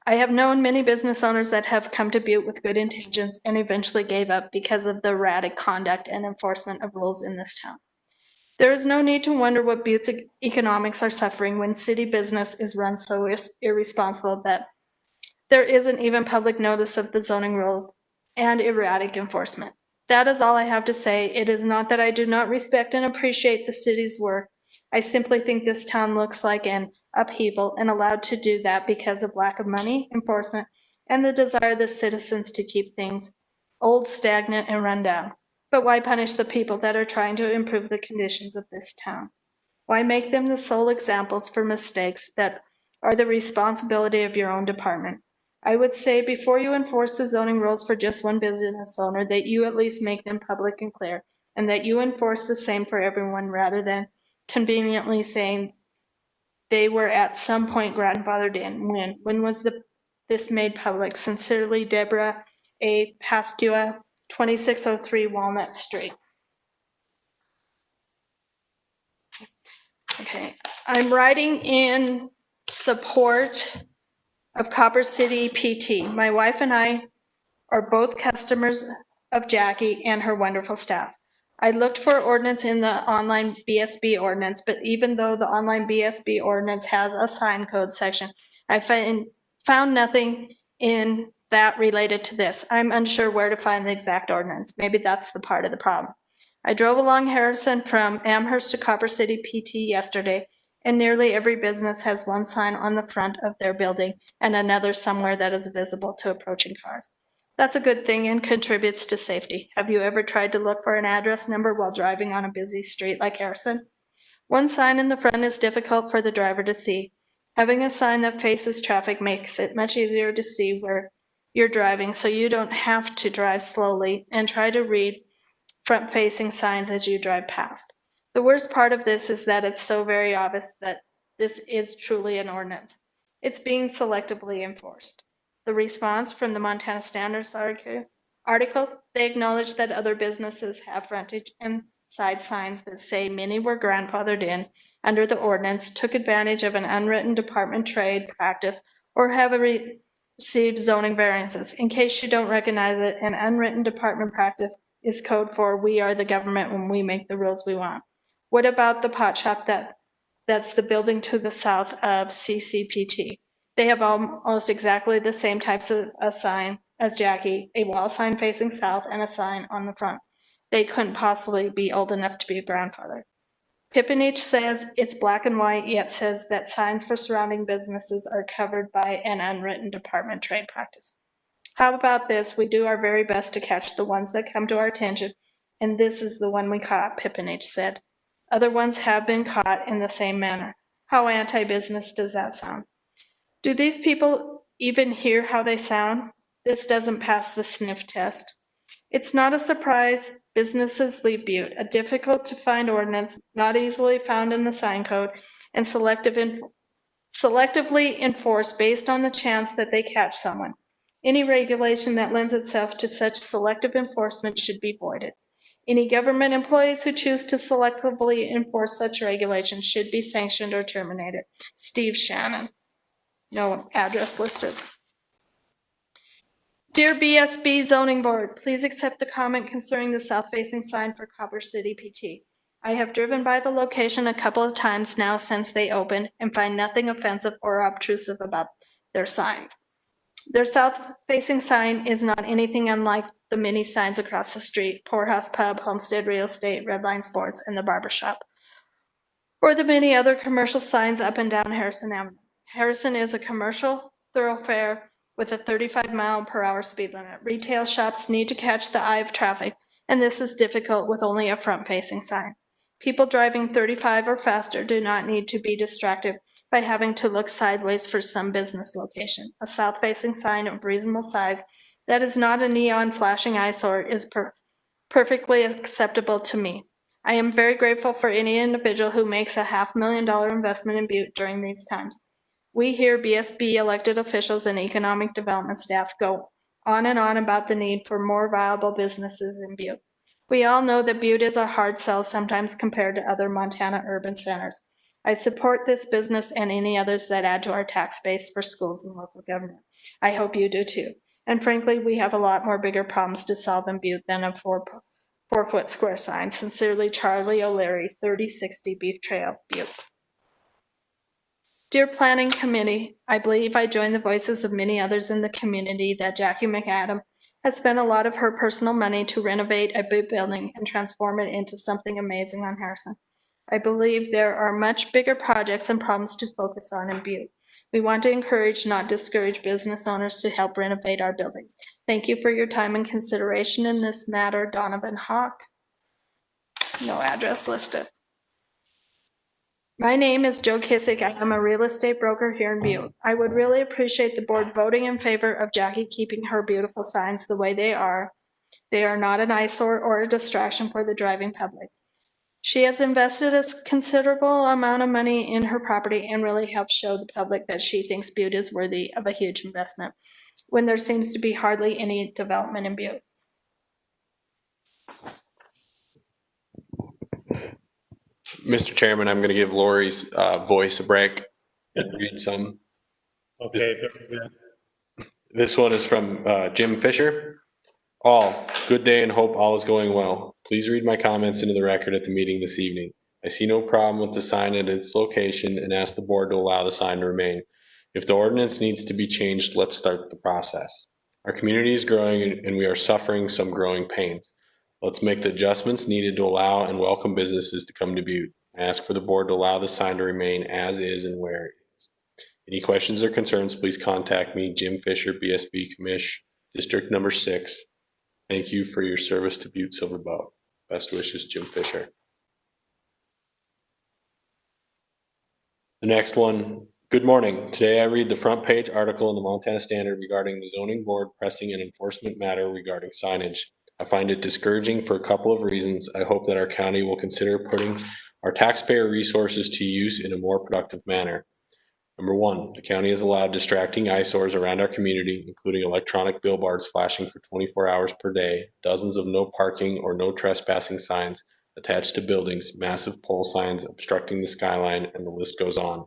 I have known many business owners that have come to Butte with good intentions and eventually gave up because of the erratic conduct and enforcement of rules in this town. There is no need to wonder what Butte's economics are suffering when city business is run so irresponsible that there isn't even public notice of the zoning rules and erratic enforcement. That is all I have to say. It is not that I do not respect and appreciate the city's work. I simply think this town looks like an upheaval and allowed to do that because of lack of money, enforcement, and the desire of the citizens to keep things old, stagnant, and run down. But why punish the people that are trying to improve the conditions of this town? Why make them the sole examples for mistakes that are the responsibility of your own department? I would say before you enforce the zoning rules for just one business owner, that you at least make them public and clear, and that you enforce the same for everyone rather than conveniently saying they were at some point grandfathered in. When was this made public? Sincerely, Deborah A. Pascua, 2603 Walnut Street. Okay, I'm writing in support of Copper City PT. My wife and I are both customers of Jackie and her wonderful staff. I looked for ordinance in the online BSB ordinance, but even though the online BSB ordinance has a sign code section, I found nothing in that related to this. I'm unsure where to find the exact ordinance. Maybe that's the part of the problem. I drove along Harrison from Amherst to Copper City PT yesterday, and nearly every business has one sign on the front of their building and another somewhere that is visible to approaching cars. That's a good thing and contributes to safety. Have you ever tried to look for an address number while driving on a busy street like Harrison? One sign in the front is difficult for the driver to see. Having a sign that faces traffic makes it much easier to see where you're driving, so you don't have to drive slowly and try to read front-facing signs as you drive past. The worst part of this is that it's so very obvious that this is truly an ordinance. It's being selectively enforced. The response from the Montana Standards article, they acknowledge that other businesses have frontage and side signs, but say many were grandfathered in under the ordinance, took advantage of an unwritten department trade practice, or have received zoning variances. In case you don't recognize it, an unwritten department practice is code for we are the government when we make the rules we want. What about the pot shop that's the building to the south of CCPT? They have almost exactly the same types of a sign as Jackie, a wall sign facing south and a sign on the front. They couldn't possibly be old enough to be a grandfather. Pippenich says it's black and white, yet says that signs for surrounding businesses are covered by an unwritten department trade practice. How about this? We do our very best to catch the ones that come to our attention, and this is the one we caught, Pippenich said. Other ones have been caught in the same manner. How anti-business does that sound? Do these people even hear how they sound? This doesn't pass the sniff test. It's not a surprise businesses leave Butte, a difficult to find ordinance, not easily found in the sign code, and selectively enforced based on the chance that they catch someone. Any regulation that lends itself to such selective enforcement should be voided. Any government employees who choose to selectively enforce such regulations should be sanctioned or terminated. Steve Shannon. No address listed. Dear BSB Zoning Board, please accept the comment concerning the south-facing sign for Copper City PT. I have driven by the location a couple of times now since they opened and find nothing offensive or obtrusive about their signs. Their south-facing sign is not anything unlike the many signs across the street, Poorhouse Pub, Homestead Real Estate, Redline Sports, and the Barber Shop, or the many other commercial signs up and down Harrison Avenue. Harrison is a commercial thoroughfare with a 35-mile-per-hour speed limit. Retail shops need to catch the eye of traffic, and this is difficult with only a front-facing sign. People driving 35 or faster do not need to be distracted by having to look sideways for some business location. A south-facing sign of reasonable size that is not a neon flashing eyesore is perfectly acceptable to me. I am very grateful for any individual who makes a $500,000 investment in Butte during these times. We here, BSB elected officials and economic development staff, go on and on about the need for more viable businesses in Butte. We all know that Butte is a hard sell sometimes compared to other Montana urban centers. I support this business and any others that add to our tax base for schools and local government. I hope you do too. And frankly, we have a lot more bigger problems to solve in Butte than a 4-foot square sign. Sincerely, Charlie O'Leary, 3060 Beef Trail, Butte. Dear Planning Committee, I believe I join the voices of many others in the community that Jackie McAdam has spent a lot of her personal money to renovate a Butte building and transform it into something amazing on Harrison. I believe there are much bigger projects and problems to focus on in Butte. We want to encourage, not discourage business owners to help renovate our buildings. Thank you for your time and consideration in this matter, Donovan Hawk. No address listed. My name is Joe Kissick. I am a real estate broker here in Butte. I would really appreciate the board voting in favor of Jackie keeping her beautiful signs the way they are. They are not an eyesore or a distraction for the driving public. She has invested a considerable amount of money in her property and really helped show the public that she thinks Butte is worthy of a huge investment when there seems to be hardly any development in Butte. Mr. Chairman, I'm going to give Lori's voice a break and read some. Okay, very good. This one is from Jim Fisher. All, good day and hope all is going well. Please read my comments into the record at the meeting this evening. I see no problem with the sign at its location and ask the board to allow the sign to remain. If the ordinance needs to be changed, let's start the process. Our community is growing and we are suffering some growing pains. Let's make the adjustments needed to allow and welcome businesses to come to Butte. I ask for the board to allow the sign to remain as is and where it is. Any questions or concerns, please contact me, Jim Fisher, BSB Commish, District Number 6. Thank you for your service to Butte-Silver Bow. Best wishes, Jim Fisher. The next one. Good morning. Today I read the front page article in the Montana Standard regarding the zoning board pressing an enforcement matter regarding signage. I find it discouraging for a couple of reasons. I hope that our county will consider putting our taxpayer resources to use in a more productive manner. Number one, the county has allowed distracting eyesores around our community, including electronic billboards flashing for 24 hours per day, dozens of no parking or no trespassing signs attached to buildings, massive pole signs obstructing the skyline, and the list goes on.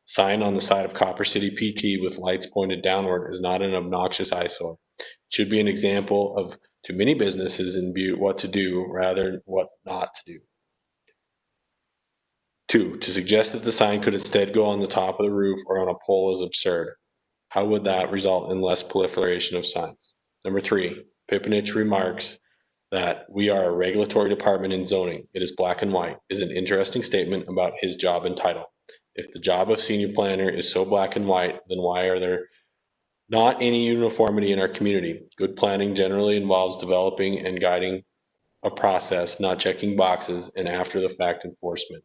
Sign on the side of Copper City PT with lights pointed downward is not an obnoxious eyesore. It should be an example of, to many businesses in Butte, what to do rather than what not to do. 2, to suggest that the sign could instead go on the top of the roof or on a pole is absurd. How would that result in less proliferation of signs? Number 3, Pipinich remarks that we are a regulatory department in zoning. It is black and white is an interesting statement about his job and title. If the job of senior planner is so black and white, then why are there not any uniformity in our community? Good planning generally involves developing and guiding a process, not checking boxes and after the fact enforcement.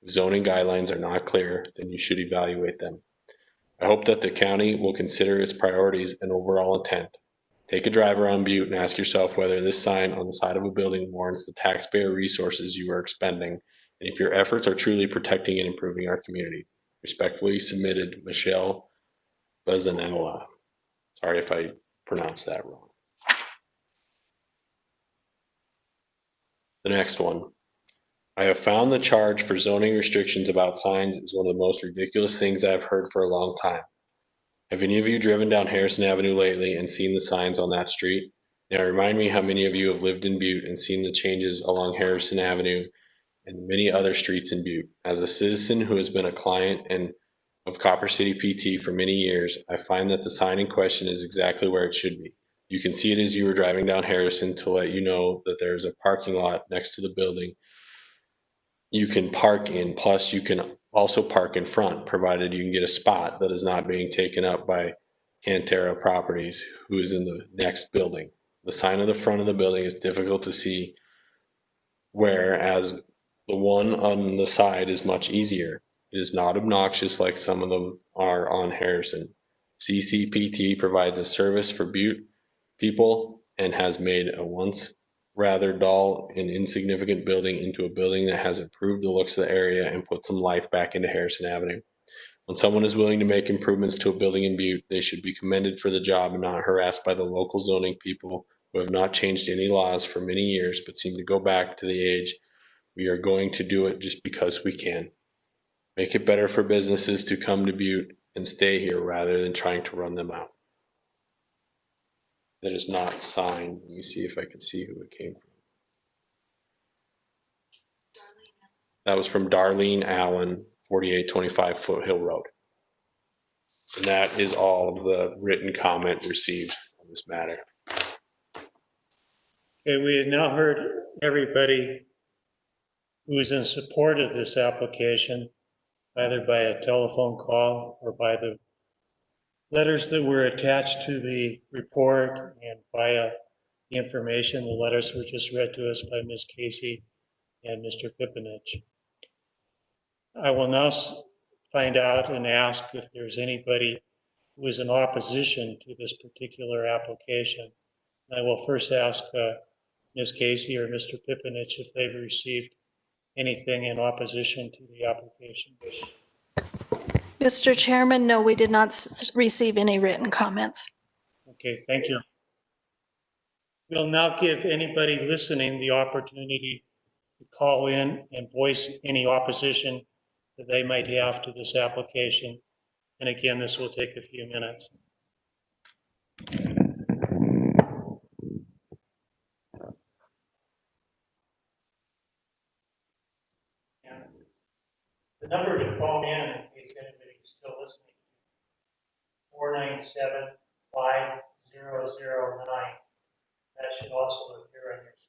If zoning guidelines are not clear, then you should evaluate them. I hope that the county will consider its priorities and overall intent. Take a drive around Butte and ask yourself whether this sign on the side of a building warrants the taxpayer resources you are expending, and if your efforts are truly protecting and improving our community. Respectfully submitted, Michelle Bazanella. Sorry if I pronounced that wrong. The next one. I have found the charge for zoning restrictions about signs is one of the most ridiculous things I've heard for a long time. Have any of you driven down Harrison Avenue lately and seen the signs on that street? Now remind me how many of you have lived in Butte and seen the changes along Harrison Avenue and many other streets in Butte. As a citizen who has been a client of Copper City PT for many years, I find that the sign in question is exactly where it should be. You can see it as you were driving down Harrison to let you know that there's a parking lot next to the building you can park in, plus you can also park in front, provided you can get a spot that is not being taken up by Cantera Properties, who is in the next building. The sign on the front of the building is difficult to see, whereas the one on the side is much easier. It is not obnoxious like some of them are on Harrison. CCPT provides a service for Butte people and has made a once rather dull and insignificant building into a building that has improved the looks of the area and put some life back into Harrison Avenue. When someone is willing to make improvements to a building in Butte, they should be commended for the job and not harassed by the local zoning people who have not changed any laws for many years but seem to go back to the age we are going to do it just because we can. Make it better for businesses to come to Butte and stay here rather than trying to run them out. That is not signed. Let me see if I can see who it came from. That was from Darlene Allen, 4825 Foothill Road. And that is all of the written comment received on this matter. Okay, we have now heard everybody who is in support of this application, either by a telephone call or by the letters that were attached to the report and via the information. The letters were just read to us by Ms. Casey and Mr. Pipinich. I will now find out and ask if there's anybody who is in opposition to this particular application. I will first ask Ms. Casey or Mr. Pipinich if they've received anything in opposition to the application. Mr. Chairman, no, we did not receive any written comments. Okay, thank you. We'll now give anybody listening the opportunity to call in and voice any opposition that they might have to this application. And again, this will take a few minutes. The number to phone in case anybody's still listening, 497-5009. That should also appear on your screen.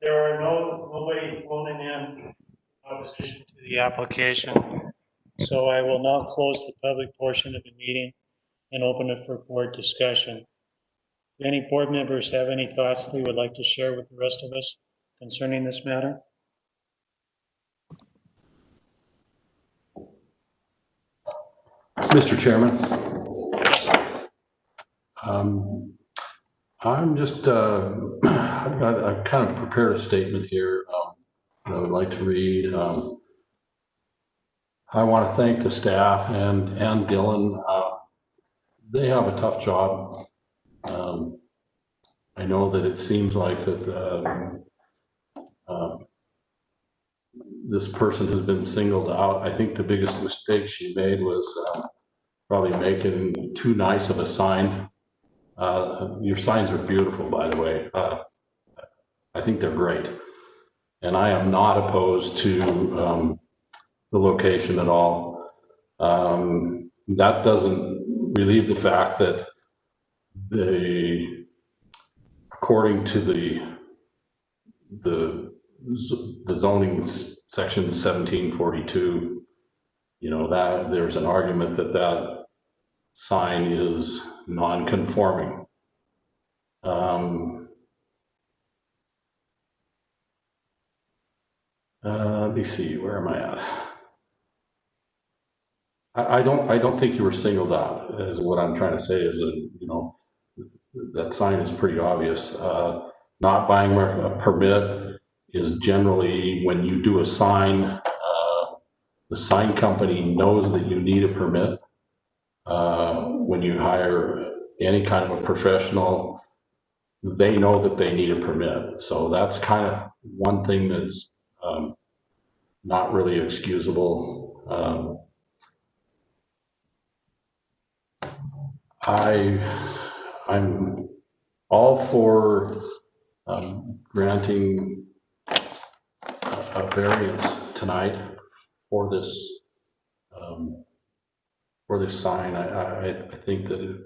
There are nobody phoning in opposition to the application. So I will now close the public portion of the meeting and open it for board discussion. Do any board members have any thoughts they would like to share with the rest of us concerning this matter? Mr. Chairman, I'm just, I've kind of prepared a statement here that I would like to read. I want to thank the staff and Dylan. They have a tough job. I know that it seems like that this person has been singled out. I think the biggest mistake she made was probably making too nice of a sign. Your signs are beautiful, by the way. I think they're great. And I am not opposed to the location at all. That doesn't relieve the fact that according to the zoning section 1742, you know, that there's an argument that that sign is non-conforming. Let me see, where am I at? I don't think you were singled out, is what I'm trying to say, is that, you know, that sign is pretty obvious. Not buying a permit is generally when you do a sign, the sign company knows that you need a permit. When you hire any kind of a professional, they know that they need a permit. So that's kind of one thing that's not really excusable. I'm all for granting a variance tonight for this sign. I think that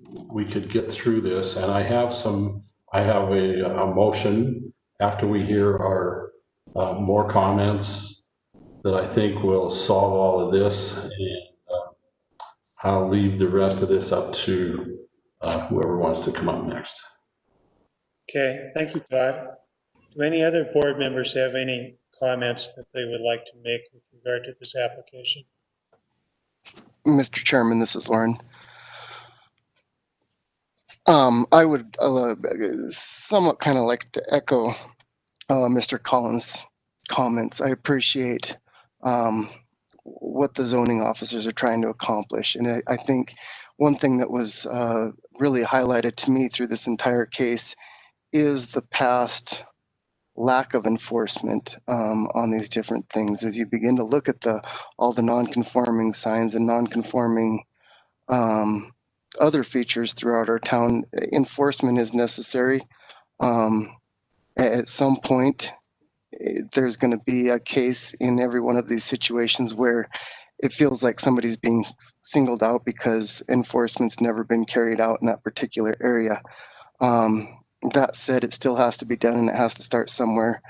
we could get through this, and I have a motion after we hear our more comments that I think will solve all of this, and I'll leave the rest of this up to whoever wants to come up next. Okay, thank you, Todd. Do any other board members have any comments that they would like to make with regard to this application? Mr. Chairman, this is Lauren. I would somewhat kind of like to echo Mr. Collins' comments. I appreciate what the zoning officers are trying to accomplish. And I think one thing that was really highlighted to me through this entire case is the past lack of enforcement on these different things. As you begin to look at all the non-conforming signs and non-conforming other features throughout our town, enforcement is necessary. At some point, there's going to be a case in every one of these situations where it feels like somebody's being singled out because enforcement's never been carried out in that particular area. That said, it still has to be done and it has to start somewhere.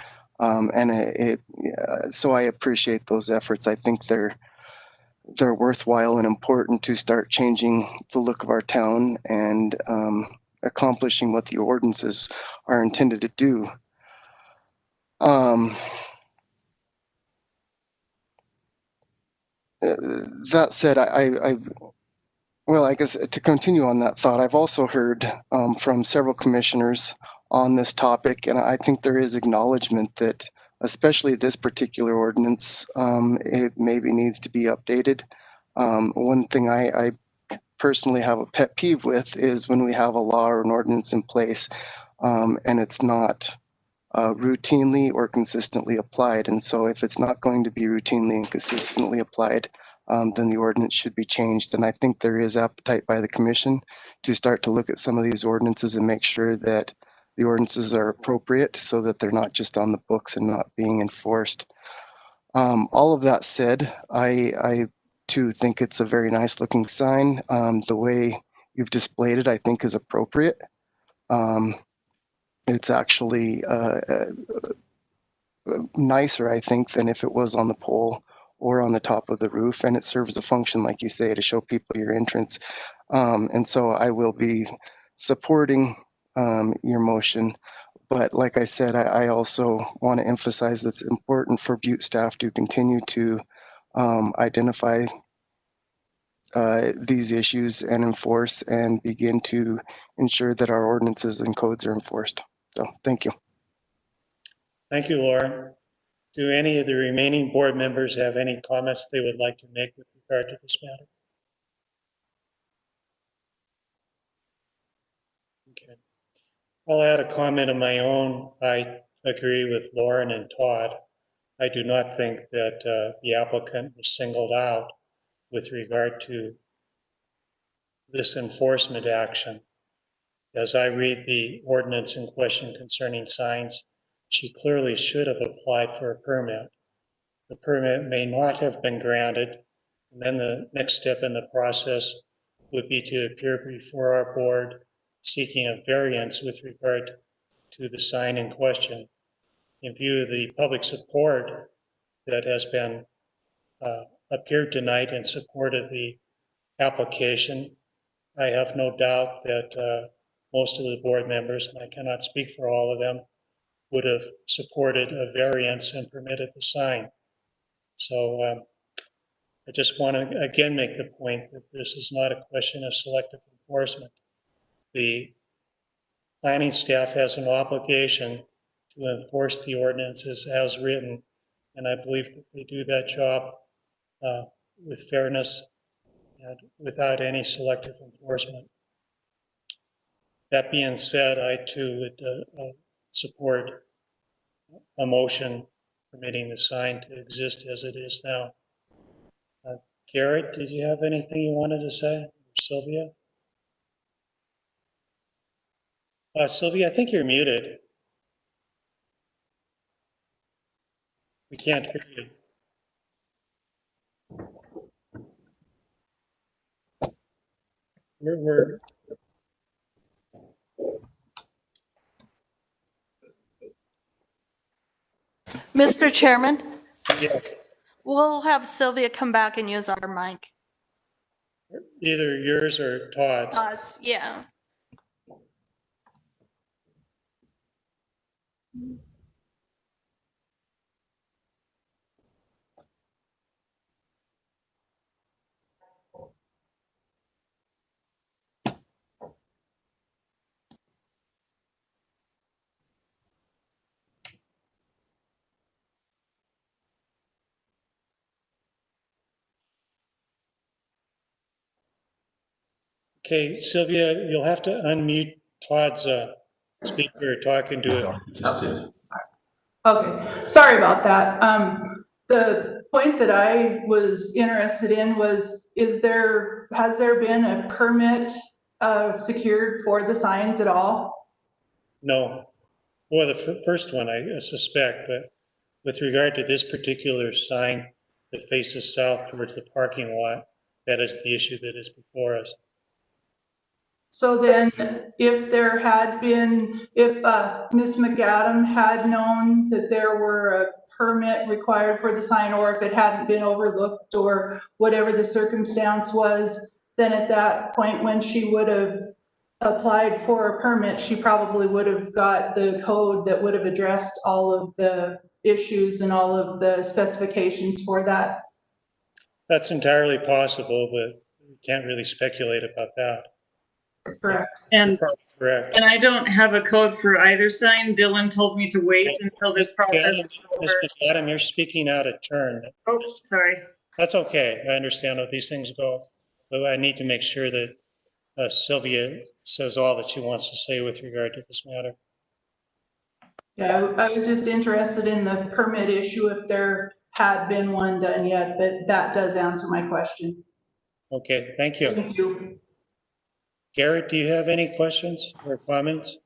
So I appreciate those efforts. I think they're worthwhile and important to start changing the look of our town and accomplishing what the ordinances are intended to do. That said, well, I guess to continue on that thought, I've also heard from several commissioners on this topic, and I think there is acknowledgement that, especially this particular ordinance, it maybe needs to be updated. One thing I personally have a pet peeve with is when we have a law or an ordinance in place and it's not routinely or consistently applied. And so if it's not going to be routinely and consistently applied, then the ordinance should be changed. And I think there is appetite by the commission to start to look at some of these ordinances and make sure that the ordinances are appropriate so that they're not just on the books and not being enforced. All of that said, I too think it's a very nice looking sign. The way you've displayed it, I think, is appropriate. It's actually nicer, I think, than if it was on the pole or on the top of the roof, and it serves a function, like you say, to show people your entrance. And so I will be supporting your motion. But like I said, I also want to emphasize that it's important for Butte staff to continue to identify these issues and enforce and begin to ensure that our ordinances and codes are enforced. So thank you. Thank you, Lauren. Do any of the remaining board members have any comments they would like to make with regard to this matter? Okay. I'll add a comment of my own. I agree with Lauren and Todd. I do not think that the applicant was singled out with regard to this enforcement action. As I read the ordinance in question concerning signs, she clearly should have applied for a permit. The permit may not have been granted, and then the next step in the process would be to appear before our board seeking a variance with regard to the sign in question. In view of the public support that has been appeared tonight in support of the application, I have no doubt that most of the board members, and I cannot speak for all of them, would have supported a variance and permitted the sign. So I just want to again make the point that this is not a question of selective enforcement. The planning staff has an obligation to enforce the ordinances as written, and I believe that they do that job with fairness and without any selective enforcement. That being said, I too would support a motion permitting the sign to exist as it is now. Garrett, did you have anything you wanted to say? Sylvia? Sylvia, I think you're muted. We can't hear you. We're Mr. Chairman, yes, we'll have Sylvia come back and use our mic. either yours or Todd's. Yeah. Okay, Sylvia, you'll have to unmute Todd's speaker talking to it. Just did. Okay, sorry about that. The point that I was interested in was, has there been a permit secured for the signs at all? No. Well, the first one I suspect, but with regard to this particular sign that faces south towards the parking lot, that is the issue that is before us. So then if there had been, if Ms. McAdam had known that there were a permit required for the sign, or if it hadn't been overlooked or whatever the circumstance was, then at that point when she would have applied for a permit, she probably would have got the code that would have addressed all of the issues and all of the specifications for that. That's entirely possible, but we can't really speculate about that. Correct. And Correct. I don't have a code for either sign. Dylan told me to wait until this process is Ms. over. McAdam, you're speaking out of turn. Oh, sorry. That's okay. I understand how these things go. But I need to make sure that Sylvia says all that she wants to say with regard to this matter. Yeah, I was just interested in the permit issue, if there had been one done yet, but that does answer my question. Okay, thank you. Thank you. Garrett, do you have any questions or comments?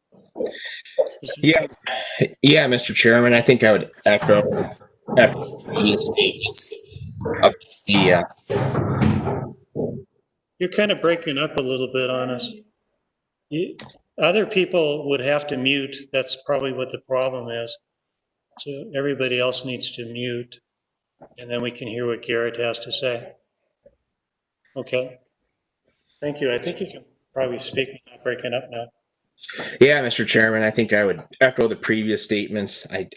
Yeah, Mr. Chairman, I think I would echo previous statements of the. You're kind of breaking up a little bit on us. Other people would have to mute. That's probably what the problem is. So everybody else needs to mute, and then we can hear what Garrett has to say. Okay. Thank you. I think you can probably speak without breaking up now. Yeah, Mr. Chairman, I think I would echo the previous statements. I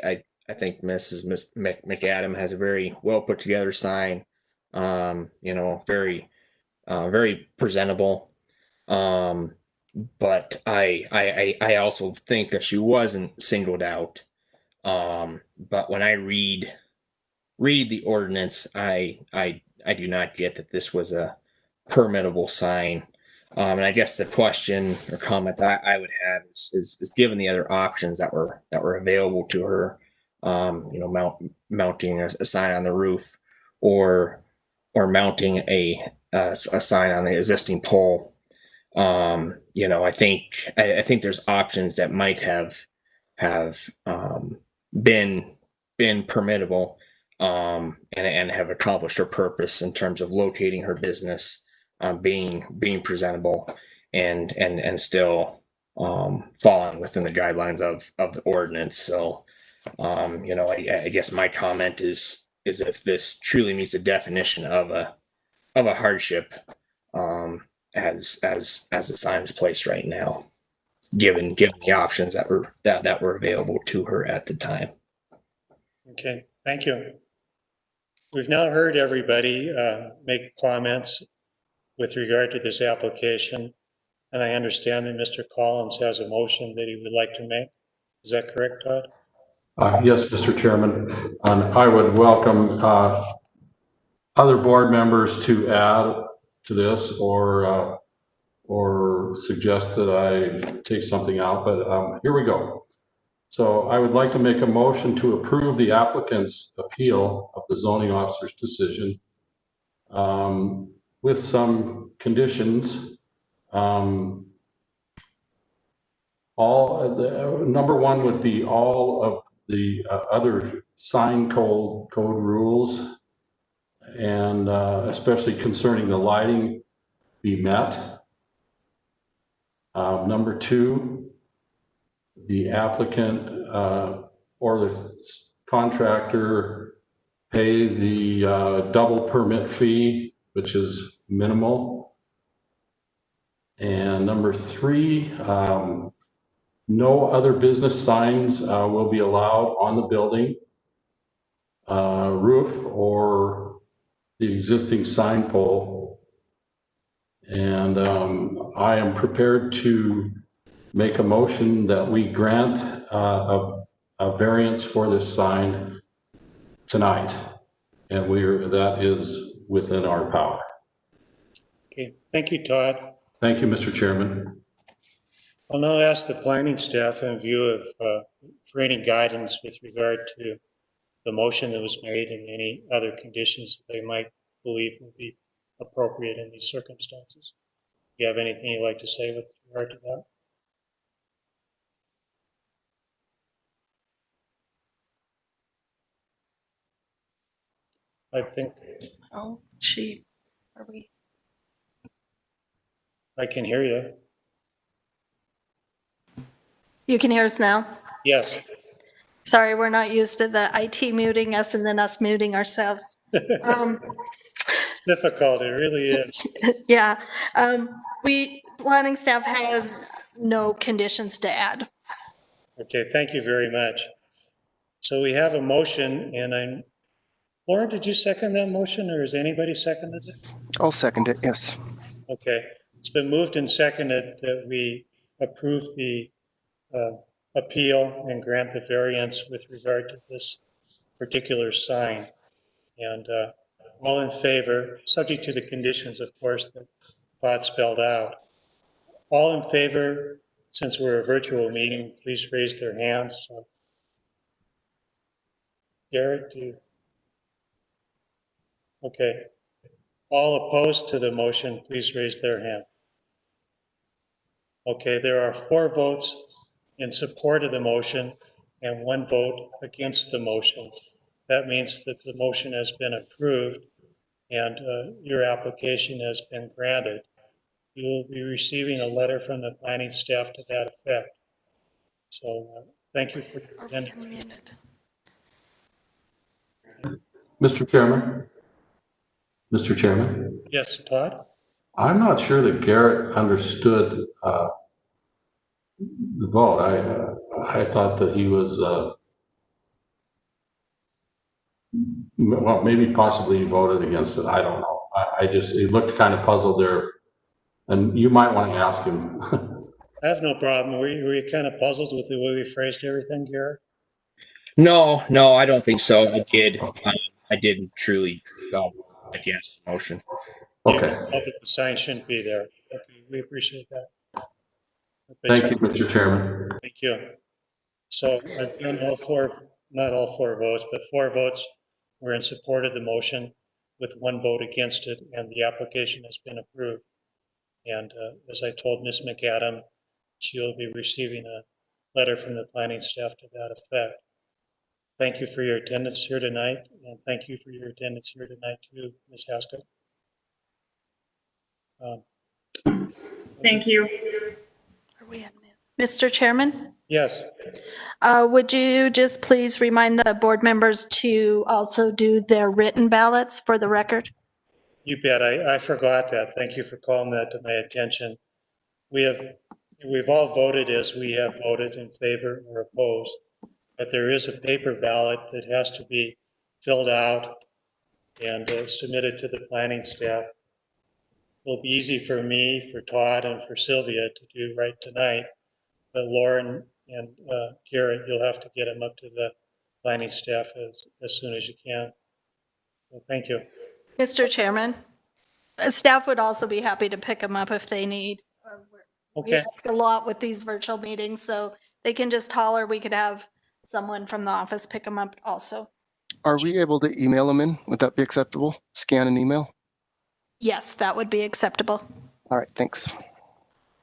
think Mrs. McAdam has a very well put together sign. Very presentable. But I also think that she wasn't singled out. But when I read the ordinance, I do not get that this was a permittable sign. And I guess the question or comment I would have is given the other options that were available to her, mounting a sign on the roof, or mounting a sign on the existing pole. I think there's options that might have been permittable, and have accomplished her purpose in terms of locating her business, being presentable, and still falling within the guidelines of the ordinance. So, I guess my comment is if this truly meets the definition of a hardship, as the sign is placed right now, given the options that were available to her at the time. Okay, thank you. We've now heard everybody make comments with regard to this application, and I understand that Mr. Collins has a motion that he would like to make. Is that correct, Todd? Yes, Mr. Chairman, and I would welcome other board members to add to this or suggest that I take something out, but here we go. So I would like to make a motion to approve the applicant's appeal of the zoning officer's decision with some conditions. Number one would be all of the other sign code rules, and especially concerning the lighting, be met. Number two, the applicant or the contractor pay the double permit fee, which is minimal. And number three, no other business signs will be allowed on the building, roof, or the existing sign pole. And I am prepared to make a motion that we grant a variance for this sign tonight. And that is within our power. Okay, thank you, Todd. Thank you, Mr. Chairman. I'll now ask the planning staff in view of for any guidance with regard to the motion that was made and any other conditions they might believe would be appropriate in these circumstances. Do you have anything you'd like to say with regard to that? I think Oh, are we? I can hear you. You can hear us now? Yes. Sorry, we're not used to the IT muting us and then us muting ourselves. It's difficult, it really is. Yeah, planning staff has no conditions to add. Okay, thank you very much. So we have a motion, and Laura, did you second that motion, or has anybody seconded it? I'll second it, yes. Okay, it's been moved and seconded that we approve the appeal and grant the variance with regard to this particular sign. And all in favor, subject to the conditions, of course, that Todd spelled out. All in favor, since we're a virtual meeting, please raise their hands. So, Garrett, do you? Okay. All opposed to the motion, please raise their hand. Okay, there are 4 votes in support of the motion and 1 vote against the motion. That means that the motion has been approved and your application has been granted. You will be receiving a letter from the planning staff to that effect. So thank you for your attendance. Mr. Chairman? Mr. Chairman? Yes, Todd? I'm not sure that Garrett understood the vote. I thought that he was, well, maybe possibly he voted against it. I don't know. He looked kind of puzzled there, and you might want to ask him. I have no problem. Were you kind of puzzled with the way we phrased everything, Garrett? No, I don't think so. I didn't truly vote against the motion. Okay, Not that the sign shouldn't be there. Okay, we appreciate that. thank you, Mr. Chairman. Thank you. So I've done all four, not all four votes, but 4 votes were in support of the motion with 1 vote against it, and the application has been approved. And as I told Ms. McAdam, she'll be receiving a letter from the planning staff to that effect. Thank you for your attendance here tonight, and thank you for your attendance here tonight too, Ms. Haskett. Thank you. Are we at Mr. Chairman, Yes, would you just please remind the board members to also do their written ballots for the record? you bet. I forgot that. Thank you for calling that to my attention. We've all voted as we have voted in favor or opposed, but there is a paper ballot that has to be filled out and submitted to the planning staff. It'll be easy for me, for Todd, and for Sylvia to do right tonight, but Lauren and Garrett, you'll have to get them up to the planning staff as soon as you can. So thank you. Mr. Chairman, staff would also be happy to pick them up if they need. We Okay, ask a lot with these virtual meetings, so they can just holler. We could have someone from the office pick them up also. Are we able to email them in? Would that be acceptable? Scan and email? Yes, that would be acceptable. All right, thanks.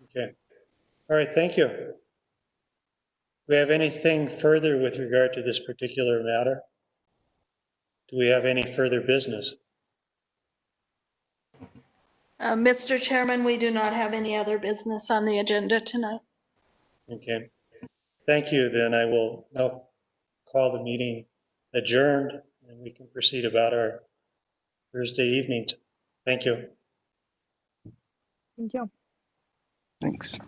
okay. All right, thank you. Do we have anything further with regard to this particular matter? Do we have any further business? Mr. Chairman, we do not have any other business on the agenda tonight. Okay. Thank you. Then I will now call the meeting adjourned, and we can proceed about our Thursday evenings. Thank you. Thank you. Thanks.